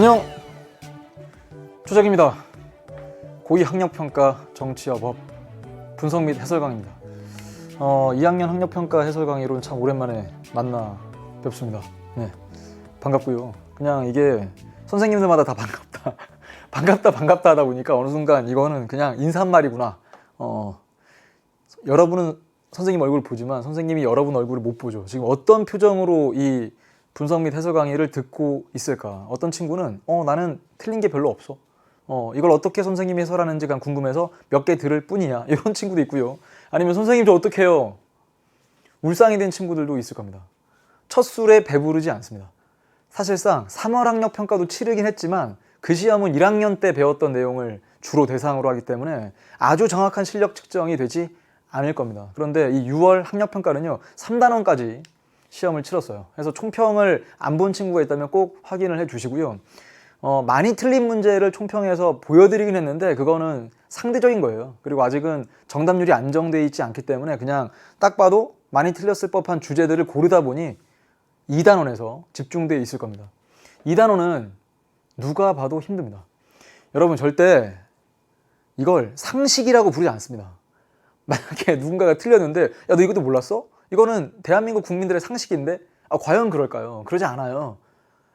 안녕, 조작입니다. 고2 학력평가 정치와 법 분석 및 해설 강의입니다. 2학년 학력평가 해설 강의로는 참 오랜만에 만나 뵙습니다. 네, 반갑고요. 그냥 이게 선생님들마다 다 반갑다 하다 보니까 어느 순간 이거는 그냥 인사말이구나. 여러분은 선생님 얼굴 보지만 선생님이 여러분 얼굴을 못 보죠. 지금 어떤 표정으로 이 분석 및 해설 강의를 듣고 있을까? 어떤 친구는 나는 틀린 게 별로 없어. 이걸 어떻게 선생님이 해설하는지 그냥 궁금해서 몇 개 들을 뿐이야. 이런 친구도 있고요. 아니면 선생님 저 어떻게 해요? 울상이 된 친구들도 있을 겁니다. 첫 술에 배부르지 않습니다. 사실상 3월 학력평가도 치르긴 했지만 그 시험은 1학년 때 배웠던 내용을 주로 대상으로 하기 때문에 아주 정확한 실력 측정이 되지 않을 겁니다. 그런데 이 6월 학력평가는요 3단원까지 시험을 치렀어요. 그래서 총평을 안 본 친구가 있다면 꼭 확인을 해 주시고요. 많이 틀린 문제를 총평해서 보여드리긴 했는데 그거는 상대적인 거예요. 그리고 아직은 정답률이 안정되어 있지 않기 때문에 그냥 딱 봐도 많이 틀렸을 법한 주제들을 고르다 보니 2단원에서 집중되어 있을 겁니다. 2단원은 누가 봐도 힘듭니다. 여러분 절대 이걸 상식이라고 부르지 않습니다. 만약에 누군가가 틀렸는데 야, 너 이것도 몰랐어? 이거는 대한민국 국민들의 상식인데 과연 그럴까요? 그러지 않아요.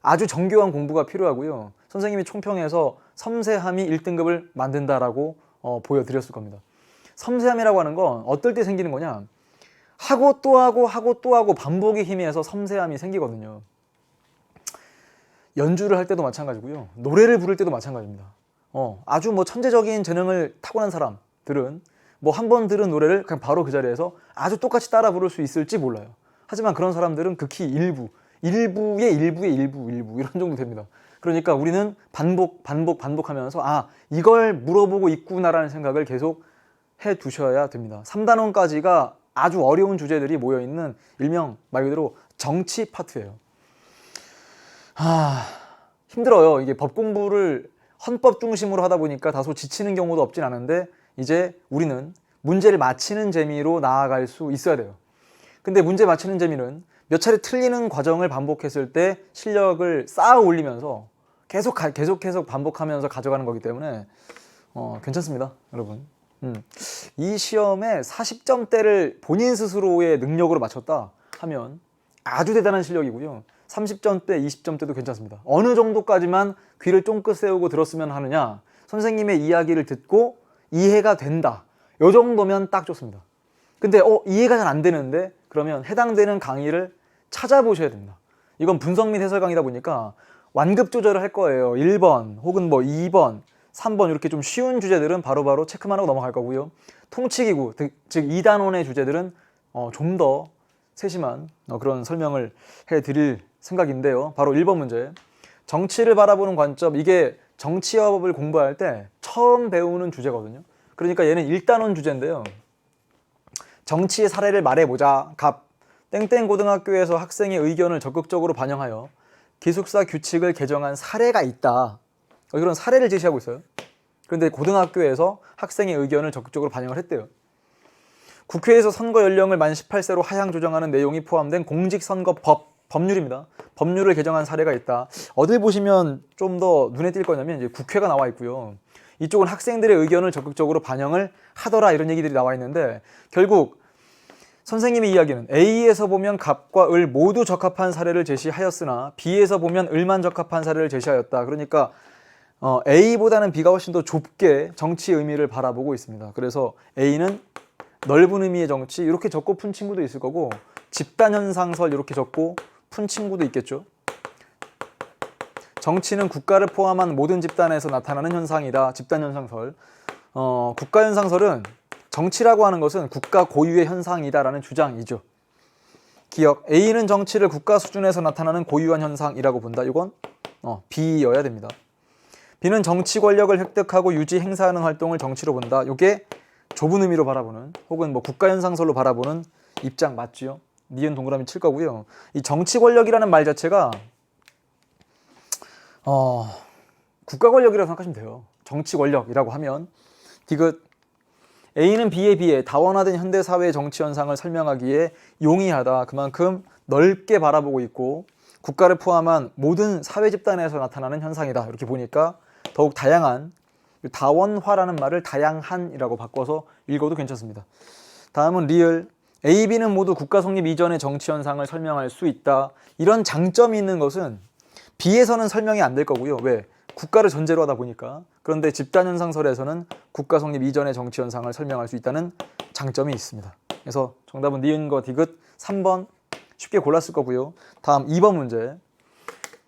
아주 정교한 공부가 필요하고요. 선생님이 총평해서 섬세함이 1등급을 만든다라고 보여드렸을 겁니다. 섬세함이라고 하는 건 어떨 때 생기는 거냐? 하고 또 하고 반복이 희미해서 섬세함이 생기거든요. 연주를 할 때도 마찬가지고요. 노래를 부를 때도 마찬가지입니다. 아주 천재적인 재능을 타고난 사람들은 한 번 들은 노래를 그냥 바로 그 자리에서 아주 똑같이 따라 부를 수 있을지 몰라요. 하지만 그런 사람들은 극히 일부의 일부 이런 정도 됩니다. 그러니까 우리는 반복하면서 이걸 물어보고 있구나라는 생각을 계속 해 두셔야 됩니다. 3단원까지가 아주 어려운 주제들이 모여있는 일명 말 그대로 정치 파트예요. 힘들어요. 이게 법 공부를 헌법 중심으로 하다 보니까 다소 지치는 경우도 없진 않은데 이제 우리는 문제를 맞히는 재미로 나아갈 수 있어야 돼요. 근데 문제 맞히는 재미는 몇 차례 틀리는 과정을 반복했을 때 실력을 쌓아 올리면서 계속 반복하면서 가져가는 거기 때문에 괜찮습니다, 여러분. 이 시험에 40점대를 본인 스스로의 능력으로 맞췄다 하면 아주 대단한 실력이고요. 30점대, 20점대도 괜찮습니다. 어느 정도까지만 귀를 쫑긋 세우고 들었으면 하느냐? 선생님의 이야기를 듣고 이해가 된다. 요 정도면 딱 좋습니다. 근데 이해가 잘 안 되는데 그러면 해당되는 강의를 찾아보셔야 됩니다. 이건 분석 및 해설 강의다 보니까 완급 조절을 할 거예요. 1번 혹은 2번, 3번 이렇게 좀 쉬운 주제들은 바로바로 체크만 하고 넘어갈 거고요. 통치기구, 즉 2단원의 주제들은 좀 더 세심한 그런 설명을 해드릴 생각인데요. 바로 1번 문제. 정치를 바라보는 관점, 이게 정치와 법을 공부할 때 처음 배우는 주제거든요. 그러니까 얘는 1단원 주제인데요. 정치의 사례를 말해보자. 갑. 땡땡 고등학교에서 학생의 의견을 적극적으로 반영하여 기숙사 규칙을 개정한 사례가 있다. 이런 사례를 제시하고 있어요. 그런데 고등학교에서 학생의 의견을 적극적으로 반영을 했대요. 국회에서 선거 연령을 만 18세로 하향 조정하는 내용이 포함된 공직선거법, 법률입니다. 법률을 개정한 사례가 있다. 어딜 보시면 좀 더 눈에 띌 거냐면 이제 국회가 나와 있고요. 이쪽은 학생들의 의견을 적극적으로 반영을 하더라 이런 얘기들이 나와 있는데 결국 선생님의 이야기는 A에서 보면 갑과 을 모두 적합한 사례를 제시하였으나 B에서 보면 을만 적합한 사례를 제시하였다. 그러니까 A보다는 B가 훨씬 더 좁게 정치의 의미를 바라보고 있습니다. 그래서 A는 넓은 의미의 정치 이렇게 적고 푼 친구도 있을 거고 집단현상설 이렇게 적고 푼 친구도 있겠죠. 정치는 국가를 포함한 모든 집단에서 나타나는 현상이다. 집단현상설. 국가현상설은 정치라고 하는 것은 국가 고유의 현상이다라는 주장이죠. 기억. A는 정치를 국가 수준에서 나타나는 고유한 현상이라고 본다. 이건 B여야 됩니다. B는 정치 권력을 획득하고 유지 행사하는 활동을 정치로 본다. 이게 좁은 의미로 바라보는 혹은 국가현상설로 바라보는 입장 맞지요? 니은 동그라미 칠 거고요. 이 정치 권력이라는 말 자체가 국가 권력이라고 생각하시면 돼요. 정치 권력이라고 하면 디귿. A는 B에 비해 다원화된 현대사회의 정치 현상을 설명하기에 용이하다. 그만큼 넓게 바라보고 있고 국가를 포함한 모든 사회 집단에서 나타나는 현상이다. 이렇게 보니까 더욱 다양한, 다원화라는 말을 다양한이라고 바꿔서 읽어도 괜찮습니다. 다음은 리을. A, B는 모두 국가 성립 이전의 정치 현상을 설명할 수 있다. 이런 장점이 있는 것은 B에서는 설명이 안 될 거고요. 왜? 국가를 전제로 하다 보니까. 그런데 집단현상설에서는 국가 성립 이전의 정치 현상을 설명할 수 있다는 장점이 있습니다. 그래서 정답은 니은과 디귿 3번 쉽게 골랐을 거고요. 다음 2번 문제.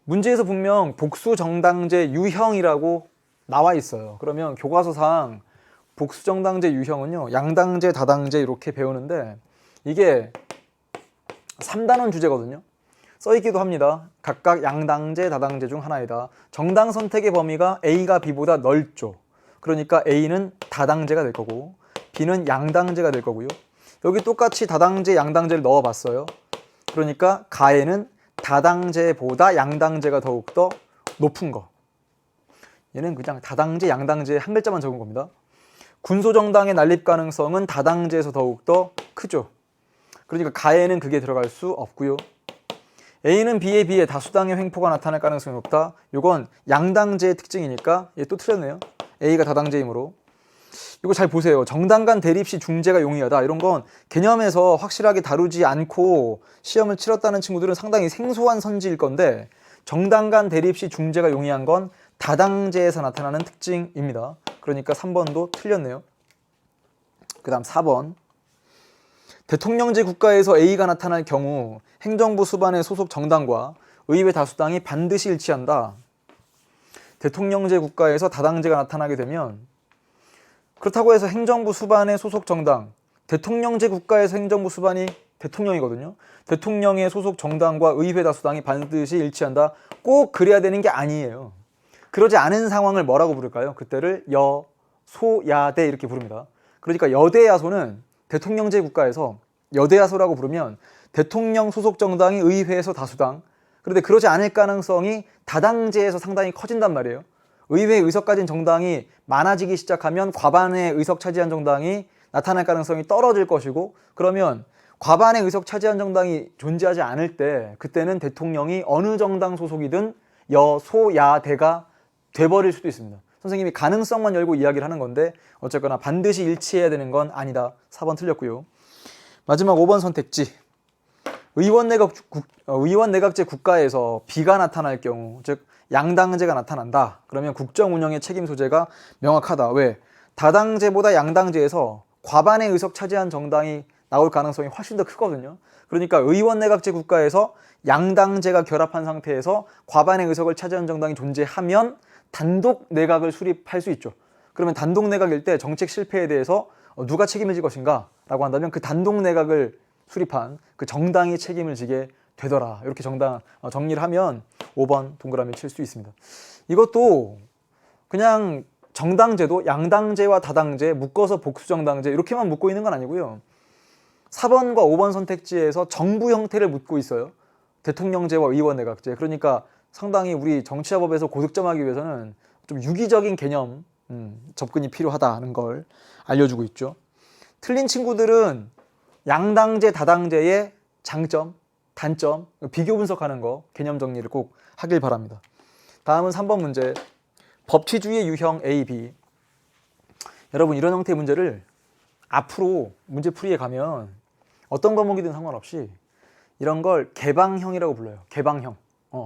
문제에서 분명 복수정당제 유형이라고 나와 있어요. 그러면 교과서상 복수정당제 유형은요, 양당제, 다당제 이렇게 배우는데 이게 3단원 주제거든요. 써있기도 합니다. 각각 양당제, 다당제 중 하나이다. 정당 선택의 범위가 A가 B보다 넓죠. 그러니까 A는 다당제가 될 거고 B는 양당제가 될 거고요. 여기 똑같이 다당제, 양당제를 넣어봤어요. 그러니까 가에는 다당제보다 양당제가 더욱더 높은 거. 얘는 그냥 다당제, 양당제 한 글자만 적은 겁니다. 군소정당의 난립 가능성은 다당제에서 더욱더 크죠. 그러니까 가에는 그게 들어갈 수 없고요. A는 B에 비해 다수당의 횡포가 나타날 가능성이 높다. 이건 양당제의 특징이니까 얘 또 틀렸네요. A가 다당제이므로. 이거 잘 보세요. 정당 간 대립 시 중재가 용이하다. 이런 건 개념에서 확실하게 다루지 않고 시험을 치렀다는 친구들은 상당히 생소한 선지일 건데 정당 간 대립 시 중재가 용이한 건 다당제에서 나타나는 특징입니다. 그러니까 3번도 틀렸네요. 그 다음 4번. 대통령제 국가에서 A가 나타날 경우 행정부 수반의 소속 정당과 의회 다수당이 반드시 일치한다. 대통령제 국가에서 다당제가 나타나게 되면 그렇다고 해서 행정부 수반의 소속 정당, 대통령제 국가에서 행정부 수반이 대통령이거든요. 대통령의 소속 정당과 의회 다수당이 반드시 일치한다. 꼭 그래야 되는 게 아니에요. 그러지 않은 상황을 뭐라고 부를까요? 그때를 여소야대 이렇게 부릅니다. 그러니까 여대야소는 대통령제 국가에서 여대야소라고 부르면 대통령 소속 정당이 의회에서 다수당, 그런데 그러지 않을 가능성이 다당제에서 상당히 커진단 말이에요. 의회 의석 가진 정당이 많아지기 시작하면 과반의 의석 차지한 정당이 나타날 가능성이 떨어질 것이고, 그러면 과반의 의석 차지한 정당이 존재하지 않을 때 그때는 대통령이 어느 정당 소속이든 여소야대가 돼버릴 수도 있습니다. 선생님이 가능성만 열고 이야기를 하는 건데 어쨌거나 반드시 일치해야 되는 건 아니다. 4번 틀렸고요. 마지막 5번 선택지. 의원 내각제 국가에서 B가 나타날 경우, 즉 양당제가 나타난다. 그러면 국정 운영의 책임 소재가 명확하다. 왜? 다당제보다 양당제에서 과반의 의석 차지한 정당이 나올 가능성이 훨씬 더 크거든요. 그러니까 의원 내각제 국가에서 양당제가 결합한 상태에서 과반의 의석을 차지한 정당이 존재하면 단독 내각을 수립할 수 있죠. 그러면 단독 내각일 때 정책 실패에 대해서 누가 책임을 질 것인가 라고 한다면 그 단독 내각을 수립한 그 정당이 책임을 지게 되더라. 이렇게 정리를 하면 5번 동그라미 칠 수 있습니다. 이것도 그냥 정당제도 양당제와 다당제 묶어서 복수정당제 이렇게만 묶고 있는 건 아니고요. 4번과 5번 선택지에서 정부 형태를 묻고 있어요. 대통령제와 의원내각제. 그러니까 상당히 우리 정치화법에서 고득점하기 위해서는 좀 유기적인 개념 접근이 필요하다는 걸 알려주고 있죠. 틀린 친구들은 양당제, 다당제의 장점, 단점, 비교 분석하는 거 개념 정리를 꼭 하길 바랍니다. 다음은 3번 문제. 법치주의 유형 A, B. 여러분 이런 형태의 문제를 앞으로 문제풀이에 가면 어떤 과목이든 상관없이 이런 걸 개방형이라고 불러요. 개방형.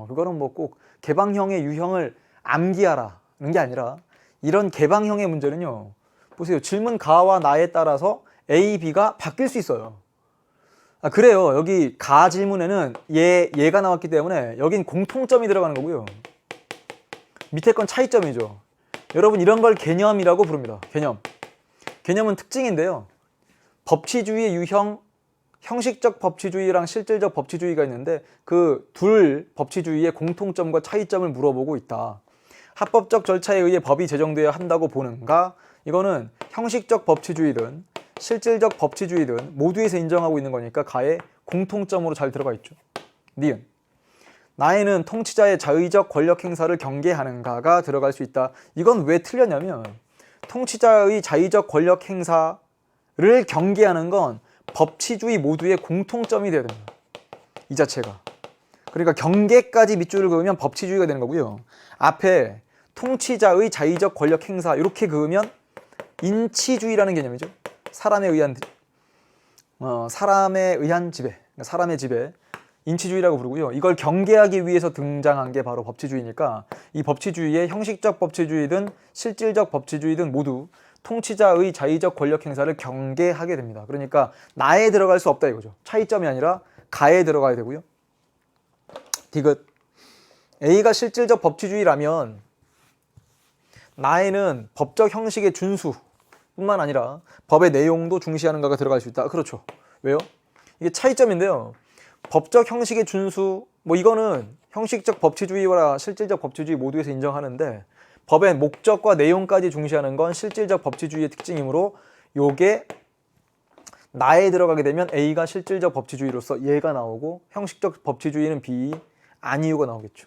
그거는 뭐 꼭 개방형의 유형을 암기하라는 게 아니라 이런 개방형의 문제는요. 보세요. 질문 가와 나에 따라서 A, B가 바뀔 수 있어요. 그래요. 여기 가 질문에는 얘가 나왔기 때문에 여긴 공통점이 들어가는 거고요. 밑에 건 차이점이죠. 여러분 이런 걸 개념이라고 부릅니다. 개념. 개념은 특징인데요. 법치주의 유형, 형식적 법치주의랑 실질적 법치주의가 있는데 그 둘 법치주의의 공통점과 차이점을 물어보고 있다. 합법적 절차에 의해 법이 제정되어야 한다고 보는가? 이거는 형식적 법치주의든 실질적 법치주의든 모두에서 인정하고 있는 거니까 가에 공통점으로 잘 들어가 있죠. 니은. 나에는 통치자의 자의적 권력 행사를 경계하는가가 들어갈 수 있다. 이건 왜 틀렸냐면 통치자의 자의적 권력 행사를 경계하는 건 법치주의 모두의 공통점이 되야 됩니다. 이 자체가. 그러니까 경계까지 밑줄을 그으면 법치주의가 되는 거고요. 앞에 통치자의 자의적 권력 행사 이렇게 그으면 인치주의라는 개념이죠. 사람에 의한 지배, 그러니까 사람의 지배, 인치주의라고 부르고요. 이걸 경계하기 위해서 등장한 게 바로 법치주의니까 이 법치주의의 형식적 법치주의든 실질적 법치주의든 모두 통치자의 자의적 권력 행사를 경계하게 됩니다. 그러니까 나에 들어갈 수 없다 이거죠. 차이점이 아니라 가에 들어가야 되고요. 디귿. A가 실질적 법치주의라면 나에는 법적 형식의 준수 뿐만 아니라 법의 내용도 중시하는 가가 들어갈 수 있다. 그렇죠. 왜요? 이게 차이점인데요. 법적 형식의 준수, 뭐 이거는 형식적 법치주의와 실질적 법치주의 모두에서 인정하는데 법의 목적과 내용까지 중시하는 건 실질적 법치주의의 특징이므로 요게 나에 들어가게 되면 A가 실질적 법치주의로서 얘가 나오고 형식적 법치주의는 B, 아니유가 나오겠죠.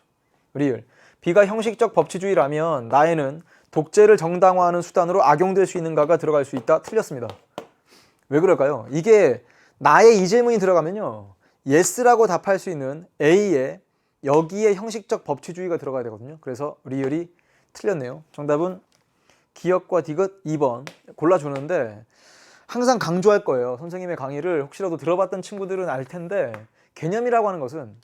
리을. B가 형식적 법치주의라면 나에는 독재를 정당화하는 수단으로 악용될 수 있는가가 들어갈 수 있다. 틀렸습니다. 왜 그럴까요? 이게 나의 이 질문이 들어가면요. yes라고 답할 수 있는 A에 여기에 형식적 법치주의가 들어가야 되거든요. 그래서 리을이 틀렸네요. 정답은 기역과 디귿 2번 골라주는데 항상 강조할 거예요. 선생님의 강의를 혹시라도 들어봤던 친구들은 알 텐데 개념이라고 하는 것은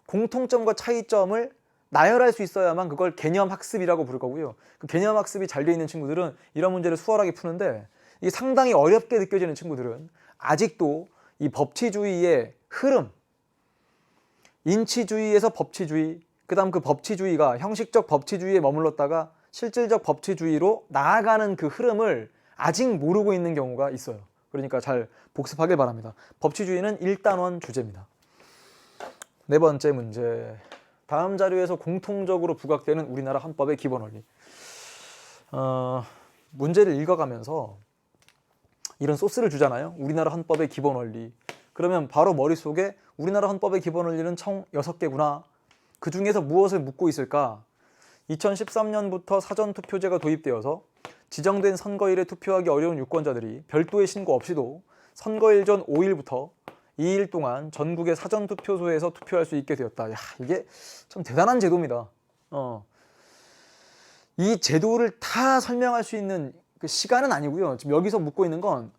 공통점과 차이점을 나열할 수 있어야만 그걸 개념학습이라고 부를 거고요. 그 개념학습이 잘 돼 있는 친구들은 이런 문제를 수월하게 푸는데 이게 상당히 어렵게 느껴지는 친구들은 아직도 이 법치주의의 흐름, 인치주의에서 법치주의, 그 다음 그 법치주의가 형식적 법치주의에 머물렀다가 실질적 법치주의로 나아가는 그 흐름을 아직 모르고 있는 경우가 있어요. 그러니까 잘 복습하길 바랍니다. 법치주의는 1단원 주제입니다. 네 번째 문제. 다음 자료에서 공통적으로 부각되는 우리나라 헌법의 기본 원리. 문제를 읽어가면서 이런 소스를 주잖아요. 우리나라 헌법의 기본 원리. 그러면 바로 머릿속에 우리나라 헌법의 기본 원리는 총 6개구나. 그 중에서 무엇을 묻고 있을까? 2013년부터 사전투표제가 도입되어서 지정된 선거일에 투표하기 어려운 유권자들이 별도의 신고 없이도 선거일 전 5일부터 2일 동안 전국의 사전투표소에서 투표할 수 있게 되었다. 야, 이게 참 대단한 제도입니다. 이 제도를 다 설명할 수 있는 그 시간은 아니고요. 지금 여기서 묻고 있는 건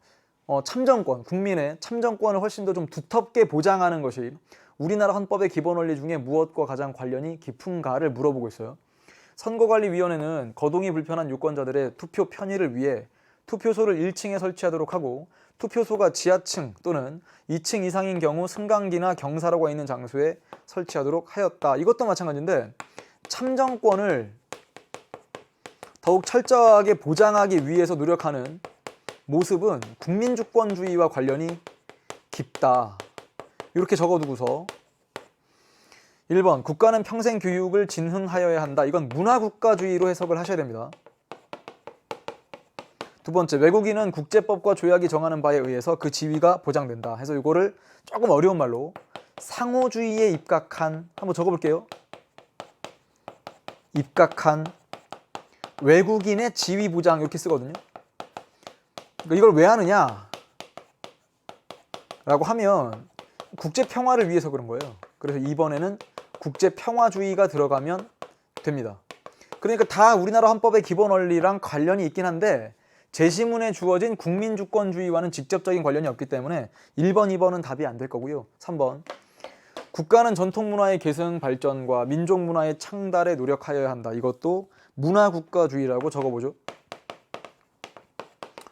참정권, 국민의 참정권을 훨씬 더 좀 두텁게 보장하는 것이 우리나라 헌법의 기본 원리 중에 무엇과 가장 관련이 깊은가를 물어보고 있어요. 선거관리위원회는 거동이 불편한 유권자들의 투표 편의를 위해 투표소를 1층에 설치하도록 하고 투표소가 지하층 또는 2층 이상인 경우 승강기나 경사로가 있는 장소에 설치하도록 하였다. 이것도 마찬가지인데 참정권을 더욱 철저하게 보장하기 위해서 노력하는 모습은 국민주권주의와 관련이 깊다. 이렇게 적어두고서 1번 국가는 평생 교육을 진흥하여야 한다. 이건 문화국가주의로 해석을 하셔야 됩니다. 두 번째, 외국인은 국제법과 조약이 정하는 바에 의해서 그 지위가 보장된다. 해서 이거를 조금 어려운 말로 상호주의에 입각한, 한번 적어볼게요. 입각한 외국인의 지위 보장 이렇게 쓰거든요. 그러니까 이걸 왜 하느냐 라고 하면 국제평화를 위해서 그런 거예요. 그래서 이번에는 국제평화주의가 들어가면 됩니다. 그러니까 다 우리나라 헌법의 기본 원리랑 관련이 있긴 한데 제시문에 주어진 국민주권주의와는 직접적인 관련이 없기 때문에 1번, 2번은 답이 안 될 거고요. 3번 국가는 전통문화의 계승 발전과 민족문화의 창달에 노력하여야 한다. 이것도 문화국가주의라고 적어보죠.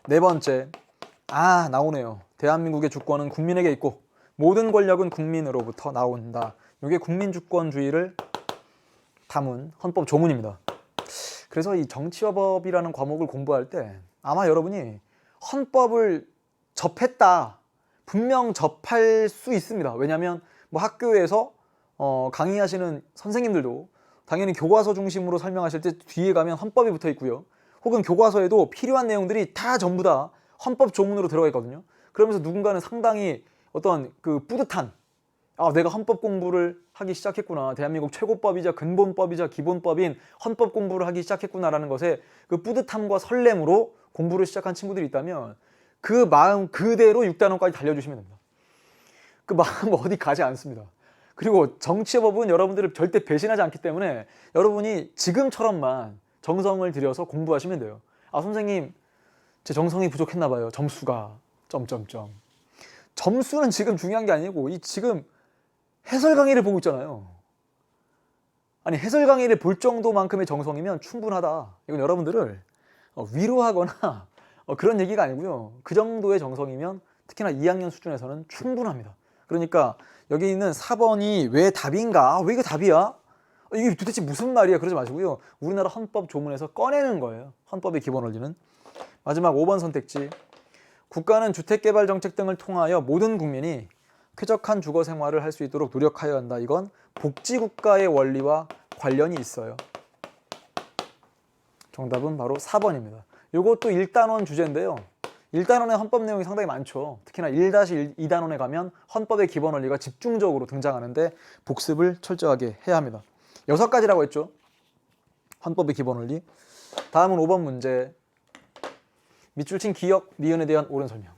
네 번째, 나오네요. 대한민국의 주권은 국민에게 있고 모든 권력은 국민으로부터 나온다. 이게 국민주권주의를 담은 헌법 조문입니다. 그래서 이 정치와 법이라는 과목을 공부할 때 아마 여러분이 헌법을 접했다. 분명 접할 수 있습니다. 왜냐하면 뭐 학교에서 강의하시는 선생님들도 당연히 교과서 중심으로 설명하실 때 뒤에 가면 헌법이 붙어 있고요. 혹은 교과서에도 필요한 내용들이 다 전부 다 헌법 조문으로 들어가 있거든요. 그러면서 누군가는 상당히 어떤 그 뿌듯한 내가 헌법 공부를 하기 시작했구나. 대한민국 최고법이자 근본법이자 기본법인 헌법 공부를 하기 시작했구나라는 것에 그 뿌듯함과 설렘으로 공부를 시작한 친구들이 있다면 그 마음 그대로 6단원까지 달려주시면 됩니다. 그 마음 어디 가지 않습니다. 그리고 정치법은 여러분들을 절대 배신하지 않기 때문에 여러분이 지금처럼만 정성을 들여서 공부하시면 돼요. 아, 선생님, 제 정성이 부족했나 봐요. 점수가 점점점. 점수는 지금 중요한 게 아니고 이 지금 해설 강의를 보고 있잖아요. 아니, 해설 강의를 볼 정도만큼의 정성이면 충분하다. 이건 여러분들을 위로하거나 그런 얘기가 아니고요. 그 정도의 정성이면 특히나 2학년 수준에서는 충분합니다. 그러니까 여기 있는 4번이 왜 답인가? 왜 이게 답이야? 이게 도대체 무슨 말이야? 그러지 마시고요. 우리나라 헌법 조문에서 꺼내는 거예요. 헌법의 기본 원리는. 마지막 5번 선택지. 국가는 주택개발 정책 등을 통하여 모든 국민이 쾌적한 주거 생활을 할 수 있도록 노력하여야 한다. 이건 복지국가의 원리와 관련이 있어요. 정답은 바로 4번입니다. 이것도 1단원 주제인데요. 1단원의 헌법 내용이 상당히 많죠. 특히나 1-2단원에 가면 헌법의 기본 원리가 집중적으로 등장하는데 복습을 철저하게 해야 합니다. 6가지라고 했죠. 헌법의 기본 원리. 다음은 5번 문제. 밑줄 친 기역, 니은에 대한 옳은 설명.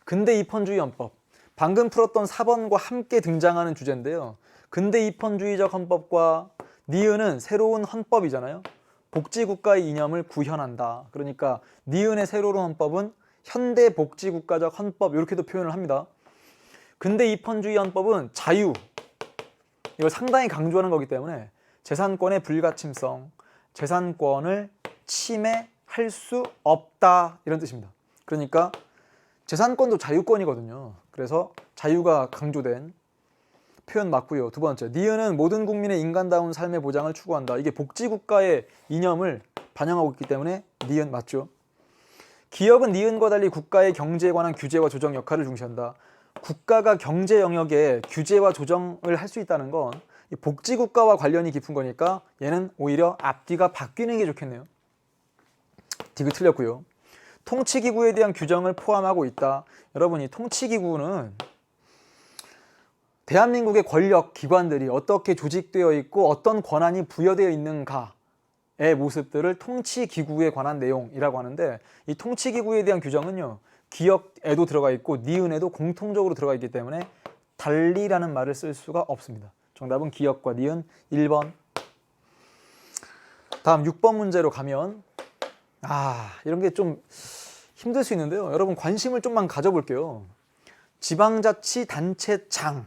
근대 입헌주의 헌법. 방금 풀었던 4번과 함께 등장하는 주제인데요. 근대 입헌주의적 헌법과 니은은 새로운 헌법이잖아요. 복지국가의 이념을 구현한다. 그러니까 니은의 새로운 헌법은 현대 복지국가적 헌법 이렇게도 표현을 합니다. 근대 입헌주의 헌법은 자유, 이걸 상당히 강조하는 거기 때문에 재산권의 불가침성, 재산권을 침해할 수 없다 이런 뜻입니다. 그러니까 재산권도 자유권이거든요. 그래서 자유가 강조된 표현 맞고요. 두 번째, 니은은 모든 국민의 인간다운 삶의 보장을 추구한다. 이게 복지국가의 이념을 반영하고 있기 때문에 니은 맞죠. 기역은 니은과 달리 국가의 경제에 관한 규제와 조정 역할을 중시한다. 국가가 경제 영역에 규제와 조정을 할 수 있다는 건 복지국가와 관련이 깊은 거니까 얘는 오히려 앞뒤가 바뀌는 게 좋겠네요. 디귿 틀렸고요. 통치기구에 대한 규정을 포함하고 있다. 여러분, 이 통치기구는 대한민국의 권력 기관들이 어떻게 조직되어 있고 어떤 권한이 부여되어 있는가의 모습들을 통치기구에 관한 내용이라고 하는데, 이 통치기구에 대한 규정은요, 기역에도 들어가 있고 니은에도 공통적으로 들어가 있기 때문에 달리라는 말을 쓸 수가 없습니다. 정답은 기역과 니은 1번. 다음 6번 문제로 가면 이런 게 좀 힘들 수 있는데요. 여러분 관심을 좀만 가져볼게요. 지방자치단체장.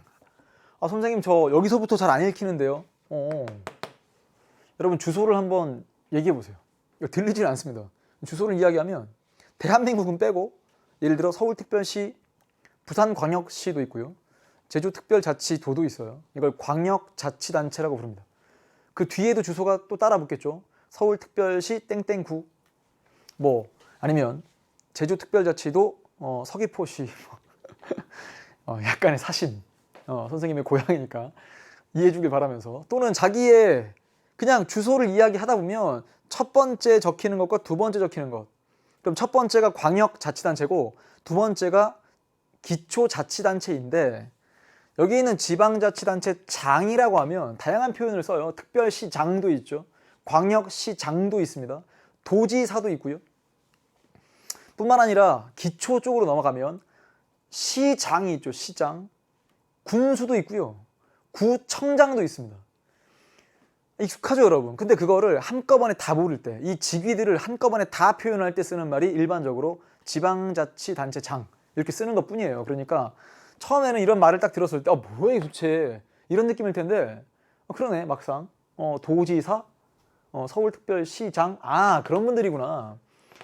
선생님 저 여기서부터 잘 안 읽히는데요. 여러분 주소를 한번 얘기해 보세요. 이거 들리질 않습니다. 주소를 이야기하면 대한민국은 빼고 예를 들어 서울특별시, 부산광역시도 있고요. 제주특별자치도도 있어요. 이걸 광역자치단체라고 부릅니다. 그 뒤에도 주소가 또 따라 붙겠죠. 서울특별시 땡땡구, 아니면 제주특별자치도 서귀포시, 약간의 사심, 선생님의 고향이니까 이해해 주길 바라면서, 또는 자기의 그냥 주소를 이야기하다 보면 첫 번째 적히는 것과 두 번째 적히는 것, 그럼 첫 번째가 광역자치단체고 두 번째가 기초자치단체인데, 여기 있는 지방자치단체장이라고 하면 다양한 표현을 써요. 특별시장도 있죠. 광역시장도 있습니다. 도지사도 있고요. 뿐만 아니라 기초 쪽으로 넘어가면 시장이 있죠. 시장. 군수도 있고요. 구청장도 있습니다. 익숙하죠, 여러분? 근데 그거를 한꺼번에 다 부를 때, 이 직위들을 한꺼번에 다 표현할 때 쓰는 말이 일반적으로 지방자치단체장 이렇게 쓰는 것 뿐이에요. 그러니까 처음에는 이런 말을 딱 들었을 때 뭐야 이게 도대체, 이런 느낌일 텐데 그러네, 막상 도지사, 서울특별시장, 그런 분들이구나.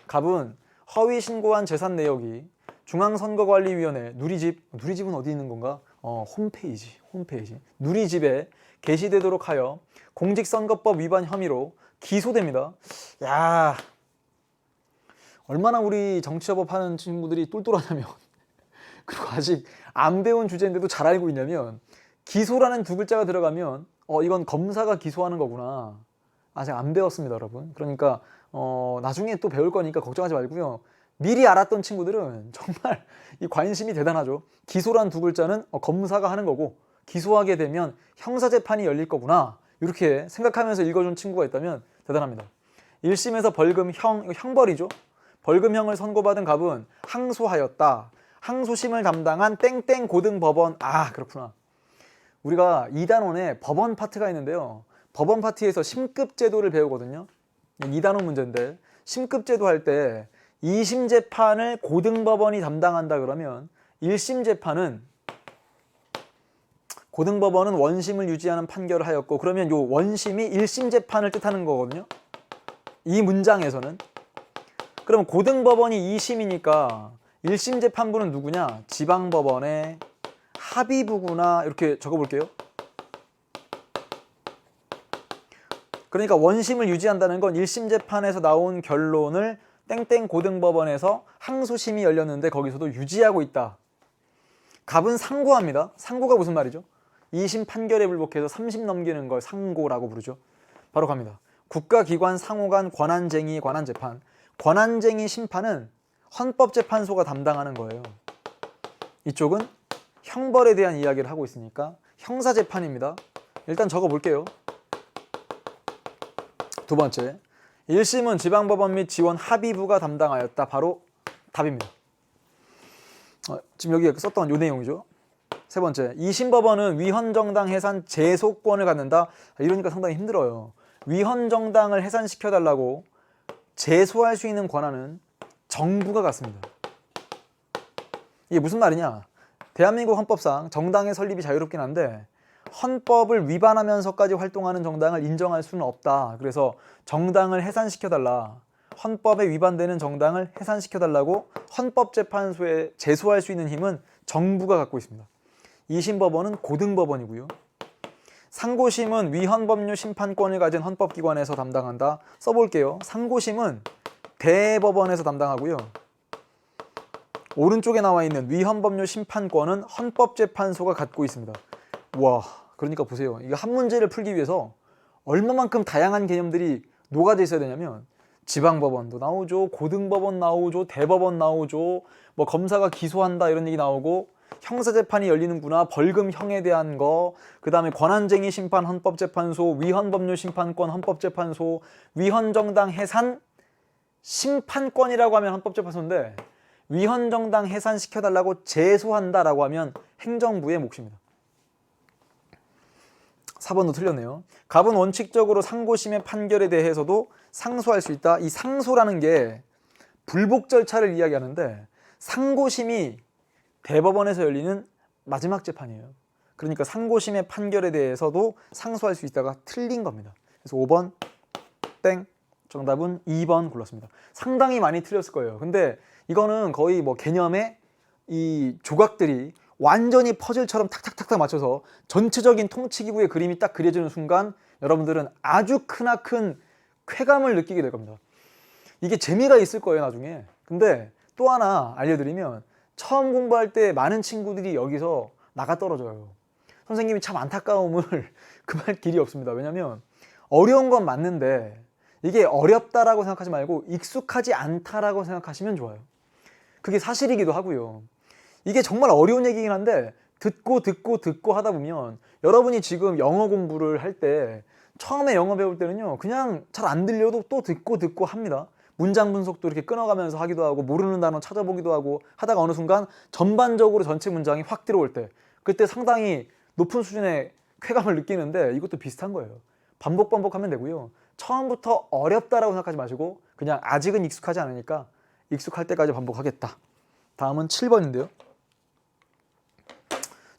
갑은 허위 신고한 재산 내역이 중앙선거관리위원회 누리집은 어디 있는 건가? 홈페이지 누리집에 게시되도록 하여 공직선거법 위반 혐의로 기소됩니다. 야, 얼마나 우리 정치자법 하는 친구들이 똘똘하냐면, 그리고 아직 안 배운 주제인데도 잘 알고 있냐면, 기소라는 두 글자가 들어가면 이건 검사가 기소하는 거구나. 아직 안 배웠습니다, 여러분. 그러니까 나중에 또 배울 거니까 걱정하지 말고요. 미리 알았던 친구들은 정말 이 관심이 대단하죠. 기소란 두 글자는 검사가 하는 거고, 기소하게 되면 형사재판이 열릴 거구나, 이렇게 생각하면서 읽어준 친구가 있다면 대단합니다. 1심에서 벌금형, 형벌이죠. 벌금형을 선고받은 갑은 항소하였다. 항소심을 담당한 땡땡 고등법원. 그렇구나. 우리가 2단원에 법원 파트가 있는데요. 법원 파트에서 심급제도를 배우거든요. 2단원 문제인데 심급제도 할 때 2심 재판을 고등법원이 담당한다 그러면 1심 재판은 고등법원은 원심을 유지하는 판결을 하였고, 그러면 요 원심이 1심 재판을 뜻하는 거거든요. 이 문장에서는. 그럼 고등법원이 2심이니까 1심 재판부는 누구냐? 지방법원의 합의부구나, 이렇게 적어볼게요. 그러니까 원심을 유지한다는 건 1심 재판에서 나온 결론을 땡땡 고등법원에서 항소심이 열렸는데 거기서도 유지하고 있다. 갑은 상고합니다. 상고가 무슨 말이죠? 2심 판결에 불복해서 3심 넘기는 걸 상고라고 부르죠. 바로 갑니다. 국가기관 상호 간 권한쟁의에 관한 재판. 권한쟁의 심판은 헌법재판소가 담당하는 거예요. 이쪽은 형벌에 대한 이야기를 하고 있으니까 형사재판입니다. 일단 적어볼게요. 두 번째, 1심은 지방법원 및 지원 합의부가 담당하였다. 바로 답입니다. 지금 여기 썼던 요 내용이죠. 세 번째, 2심 법원은 위헌정당 해산 제소권을 갖는다. 이러니까 상당히 힘들어요. 위헌정당을 해산시켜달라고 제소할 수 있는 권한은 정부가 갖습니다. 이게 무슨 말이냐? 대한민국 헌법상 정당의 설립이 자유롭긴 한데 헌법을 위반하면서까지 활동하는 정당을 인정할 수는 없다. 그래서 정당을 해산시켜달라. 헌법에 위반되는 정당을 해산시켜달라고 헌법재판소에 제소할 수 있는 힘은 정부가 갖고 있습니다. 2심 법원은 고등법원이고요. 상고심은 위헌법률 심판권을 가진 헌법기관에서 담당한다. 써볼게요. 상고심은 대법원에서 담당하고요. 오른쪽에 나와 있는 위헌법률 심판권은 헌법재판소가 갖고 있습니다. 와, 그러니까 보세요. 이거 한 문제를 풀기 위해서 얼마만큼 다양한 개념들이 녹아져 있어야 되냐면 지방법원도 나오죠, 고등법원 나오죠, 대법원 나오죠, 뭐 검사가 기소한다 이런 얘기 나오고, 형사재판이 열리는구나, 벌금형에 대한 거, 그 다음에 권한쟁의 심판 헌법재판소, 위헌법률 심판권 헌법재판소, 위헌정당 해산 심판권이라고 하면 헌법재판소인데 위헌정당 해산시켜달라고 제소한다라고 하면 행정부의 몫입니다. 4번도 틀렸네요. 갑은 원칙적으로 상고심의 판결에 대해서도 상소할 수 있다. 이 상소라는 게 불복 절차를 이야기하는데 상고심이 대법원에서 열리는 마지막 재판이에요. 그러니까 상고심의 판결에 대해서도 상소할 수 있다가 틀린 겁니다. 그래서 5번 땡, 정답은 2번 골랐습니다. 상당히 많이 틀렸을 거예요. 근데 이거는 거의 뭐 개념의 이 조각들이 완전히 퍼즐처럼 탁탁탁탁 맞춰서 전체적인 통치기구의 그림이 딱 그려지는 순간 여러분들은 아주 크나큰 쾌감을 느끼게 될 겁니다. 이게 재미가 있을 거예요, 나중에. 근데 또 하나 알려드리면 처음 공부할 때 많은 친구들이 여기서 나가 떨어져요. 선생님이 참 안타까움을 금할 길이 없습니다. 왜냐면 어려운 건 맞는데 이게 어렵다라고 생각하지 말고 익숙하지 않다라고 생각하시면 좋아요. 그게 사실이기도 하고요. 이게 정말 어려운 얘기긴 한데 듣고 하다 보면 여러분이 지금 영어 공부를 할 때 처음에 영어 배울 때는요 그냥 잘 안 들려도 또 듣고 합니다. 문장 분석도 이렇게 끊어가면서 하기도 하고 모르는 단어 찾아보기도 하고 하다가 어느 순간 전반적으로 전체 문장이 확 들어올 때 그때 상당히 높은 수준의 쾌감을 느끼는데 이것도 비슷한 거예요. 반복하면 되고요. 처음부터 어렵다라고 생각하지 마시고 그냥 아직은 익숙하지 않으니까 익숙할 때까지 반복하겠다. 다음은 7번인데요.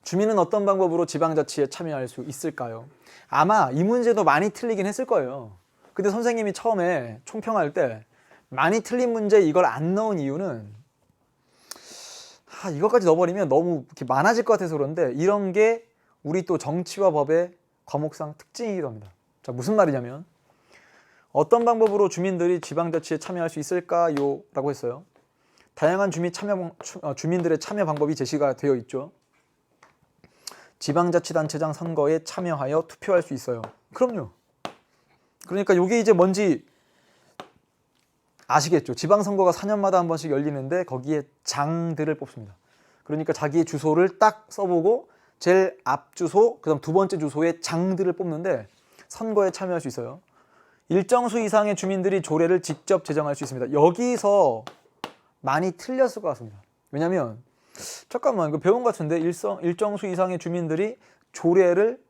주민은 어떤 방법으로 지방자치에 참여할 수 있을까요? 아마 이 문제도 많이 틀리긴 했을 거예요. 근데 선생님이 처음에 총평할 때 많이 틀린 문제 이걸 안 넣은 이유는 이것까지 넣어버리면 너무 이렇게 많아질 것 같아서 그런데 이런 게 우리 또 정치와 법의 과목상 특징이기도 합니다. 자, 무슨 말이냐면 어떤 방법으로 주민들이 지방자치에 참여할 수 있을까요? 라고 했어요. 다양한 주민들의 참여 방법이 제시가 되어 있죠. 지방자치단체장 선거에 참여하여 투표할 수 있어요. 그럼요. 그러니까 이게 이제 뭔지 아시겠죠? 지방선거가 4년마다 한 번씩 열리는데 거기에 장들을 뽑습니다. 그러니까 자기의 주소를 딱 써보고 제일 앞 주소, 그 다음 두 번째 주소에 장들을 뽑는데 선거에 참여할 수 있어요. 일정 수 이상의 주민들이 조례를 직접 제정할 수 있습니다. 여기서 많이 틀렸을 것 같습니다. 왜냐하면 잠깐만, 이거 배운 것 같은데. 일정 수 이상의 주민들이 조례를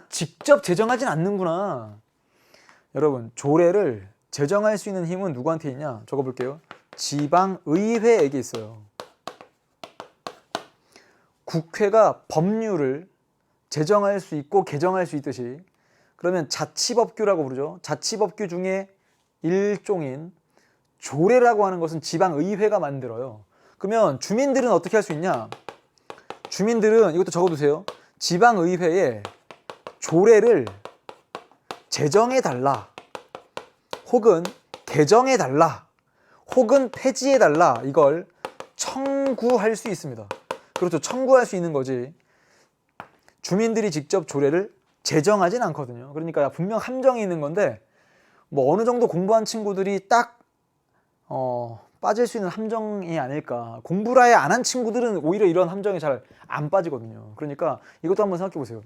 직접 제정하진 않는구나. 여러분, 조례를 제정할 수 있는 힘은 누구한테 있냐? 적어볼게요. 지방의회에게 있어요. 국회가 법률을 제정할 수 있고 개정할 수 있듯이, 그러면 자치법규라고 부르죠. 자치법규 중에 일종인 조례라고 하는 것은 지방의회가 만들어요. 그러면 주민들은 어떻게 할 수 있냐? 주민들은 이것도 적어두세요. 지방의회에 조례를 제정해달라, 혹은 개정해달라, 혹은 폐지해달라, 이걸 청구할 수 있습니다. 그렇죠. 청구할 수 있는 거지. 주민들이 직접 조례를 제정하진 않거든요. 그러니까 분명 함정이 있는 건데, 뭐 어느 정도 공부한 친구들이 딱 빠질 수 있는 함정이 아닐까. 공부를 아예 안 한 친구들은 오히려 이런 함정에 잘 안 빠지거든요. 그러니까 이것도 한번 생각해 보세요.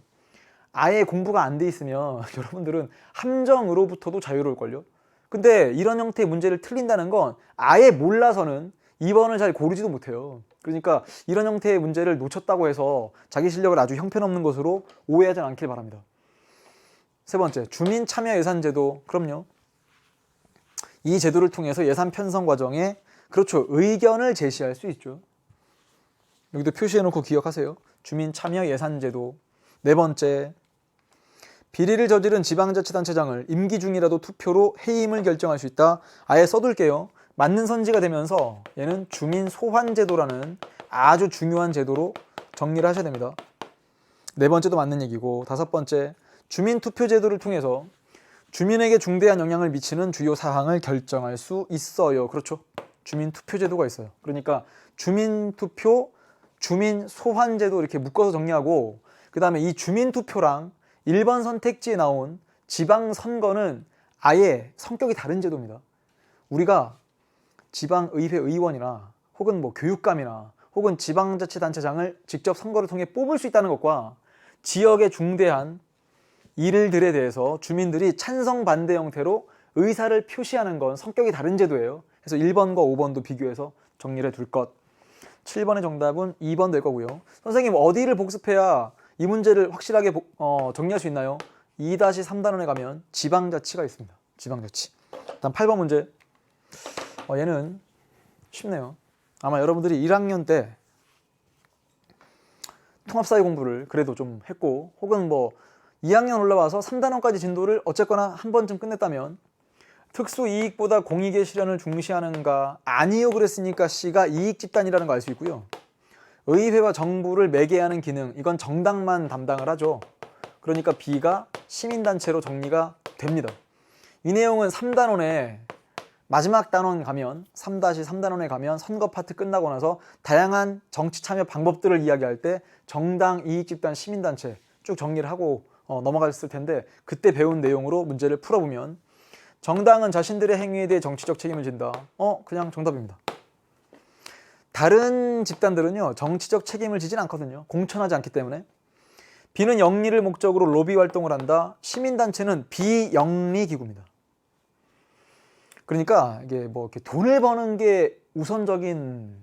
아예 공부가 안 돼 있으면 여러분들은 함정으로부터도 자유로울걸요. 근데 이런 형태의 문제를 틀린다는 건 아예 몰라서는 2번을 잘 고르지도 못해요. 그러니까 이런 형태의 문제를 놓쳤다고 해서 자기 실력을 아주 형편없는 것으로 오해하지 않길 바랍니다. 세 번째, 주민 참여 예산 제도. 그럼요. 이 제도를 통해서 예산 편성 과정에, 그렇죠, 의견을 제시할 수 있죠. 여기도 표시해놓고 기억하세요. 주민 참여 예산 제도. 네 번째, 비리를 저지른 지방자치단체장을 임기 중이라도 투표로 해임을 결정할 수 있다. 아예 써둘게요. 맞는 선지가 되면서 얘는 주민 소환 제도라는 아주 중요한 제도로 정리를 하셔야 됩니다. 네 번째도 맞는 얘기고, 다섯 번째, 주민 투표 제도를 통해서 주민에게 중대한 영향을 미치는 주요 사항을 결정할 수 있어요. 그렇죠. 주민 투표 제도가 있어요. 그러니까 주민 투표, 주민 소환 제도 이렇게 묶어서 정리하고, 그 다음에 이 주민 투표랑 1번 선택지에 나온 지방선거는 아예 성격이 다른 제도입니다. 우리가 지방의회 의원이나 혹은 뭐 교육감이나 혹은 지방자치단체장을 직접 선거를 통해 뽑을 수 있다는 것과 지역의 중대한 일들에 대해서 주민들이 찬성 반대 형태로 의사를 표시하는 건 성격이 다른 제도예요. 그래서 1번과 5번도 비교해서 정리를 해둘 것. 7번의 정답은 2번 될 거고요. 선생님, 어디를 복습해야 이 문제를 확실하게 정리할 수 있나요? 2-3단원에 가면 지방자치가 있습니다. 지방자치. 다음 8번 문제. 얘는 쉽네요. 아마 여러분들이 1학년 때 통합사회 공부를 그래도 좀 했고, 혹은 뭐 2학년 올라와서 3단원까지 진도를 어쨌거나 한 번쯤 끝냈다면, 특수이익보다 공익의 실현을 중시하는가? 아니요 그랬으니까 C가 이익집단이라는 거 알 수 있고요. 의회와 정부를 매개하는 기능, 이건 정당만 담당을 하죠. 그러니까 B가 시민단체로 정리가 됩니다. 이 내용은 3단원에 마지막 단원 가면, 3-3단원에 가면 선거 파트 끝나고 나서 다양한 정치 참여 방법들을 이야기할 때 정당, 이익집단, 시민단체 쭉 정리를 하고 넘어갔을 텐데, 그때 배운 내용으로 문제를 풀어보면 정당은 자신들의 행위에 대해 정치적 책임을 진다. 그냥 정답입니다. 다른 집단들은요, 정치적 책임을 지진 않거든요. 공천하지 않기 때문에. B는 영리를 목적으로 로비 활동을 한다. 시민단체는 비영리 기구입니다. 그러니까 이게 뭐 이렇게 돈을 버는 게 우선적인,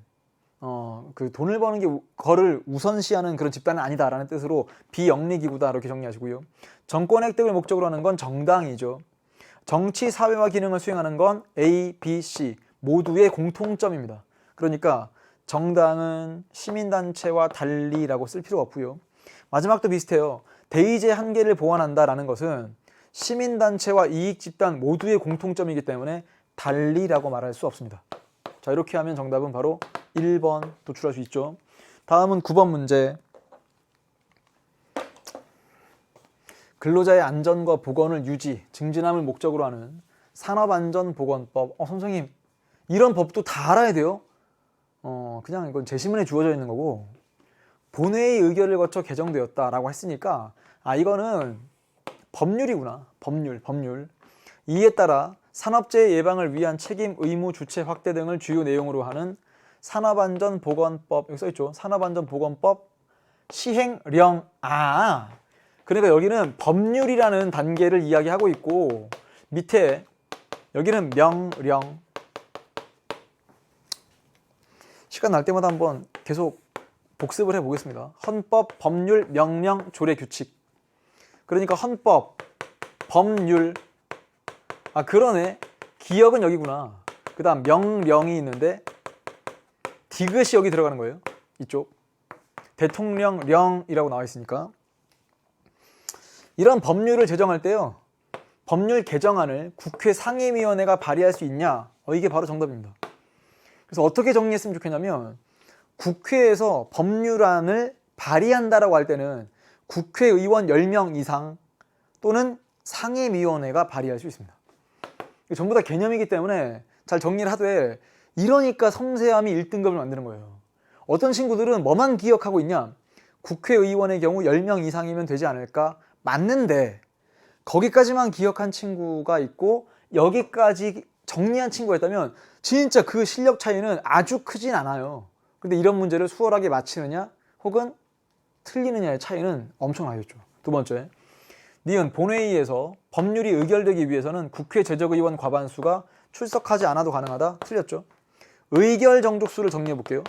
그 돈을 버는 게 거를 우선시하는 그런 집단은 아니다라는 뜻으로 비영리 기구다, 이렇게 정리하시고요. 정권 획득을 목적으로 하는 건 정당이죠. 정치, 사회화 기능을 수행하는 건 A, B, C 모두의 공통점입니다. 그러니까 정당은 시민단체와 달리라고 쓸 필요가 없고요. 마지막도 비슷해요. 대의제 한계를 보완한다라는 것은 시민단체와 이익집단 모두의 공통점이기 때문에 달리라고 말할 수 없습니다. 자, 이렇게 하면 정답은 바로 1번 도출할 수 있죠. 다음은 9번 문제. 근로자의 안전과 보건을 유지, 증진함을 목적으로 하는 산업안전보건법. 선생님, 이런 법도 다 알아야 돼요? 그냥 이건 제시문에 주어져 있는 거고, 본회의 의결을 거쳐 개정되었다라고 했으니까 이거는 법률이구나. 법률. 이에 따라 산업재해 예방을 위한 책임, 의무, 주체 확대 등을 주요 내용으로 하는 산업안전보건법, 여기 써있죠. 산업안전보건법 시행령. 그러니까 여기는 법률이라는 단계를 이야기하고 있고, 밑에 여기는 명령. 시간 날 때마다 한번 계속 복습을 해보겠습니다. 헌법, 법률, 명령, 조례, 규칙. 그러니까 헌법, 법률, 아 그러네, 기억은 여기구나. 그 다음 명령이 있는데 디귿이 여기 들어가는 거예요. 이쪽 대통령령이라고 나와 있으니까. 이런 법률을 제정할 때요, 법률 개정안을 국회 상임위원회가 발의할 수 있냐? 이게 바로 정답입니다. 그래서 어떻게 정리했으면 좋겠냐면, 국회에서 법률안을 발의한다라고 할 때는 국회의원 10명 이상 또는 상임위원회가 발의할 수 있습니다. 전부 다 개념이기 때문에 잘 정리를 하되, 이러니까 섬세함이 1등급을 만드는 거예요. 어떤 친구들은 뭐만 기억하고 있냐? 국회의원의 경우 10명 이상이면 되지 않을까? 맞는데 거기까지만 기억한 친구가 있고 여기까지 정리한 친구가 있다면 진짜 그 실력 차이는 아주 크진 않아요. 근데 이런 문제를 수월하게 맞히느냐 혹은 틀리느냐의 차이는 엄청나겠죠. 두 번째, 니은 본회의에서 법률이 의결되기 위해서는 국회 제적의원 과반수가 출석하지 않아도 가능하다. 틀렸죠. 의결 정족수를 정리해 볼게요.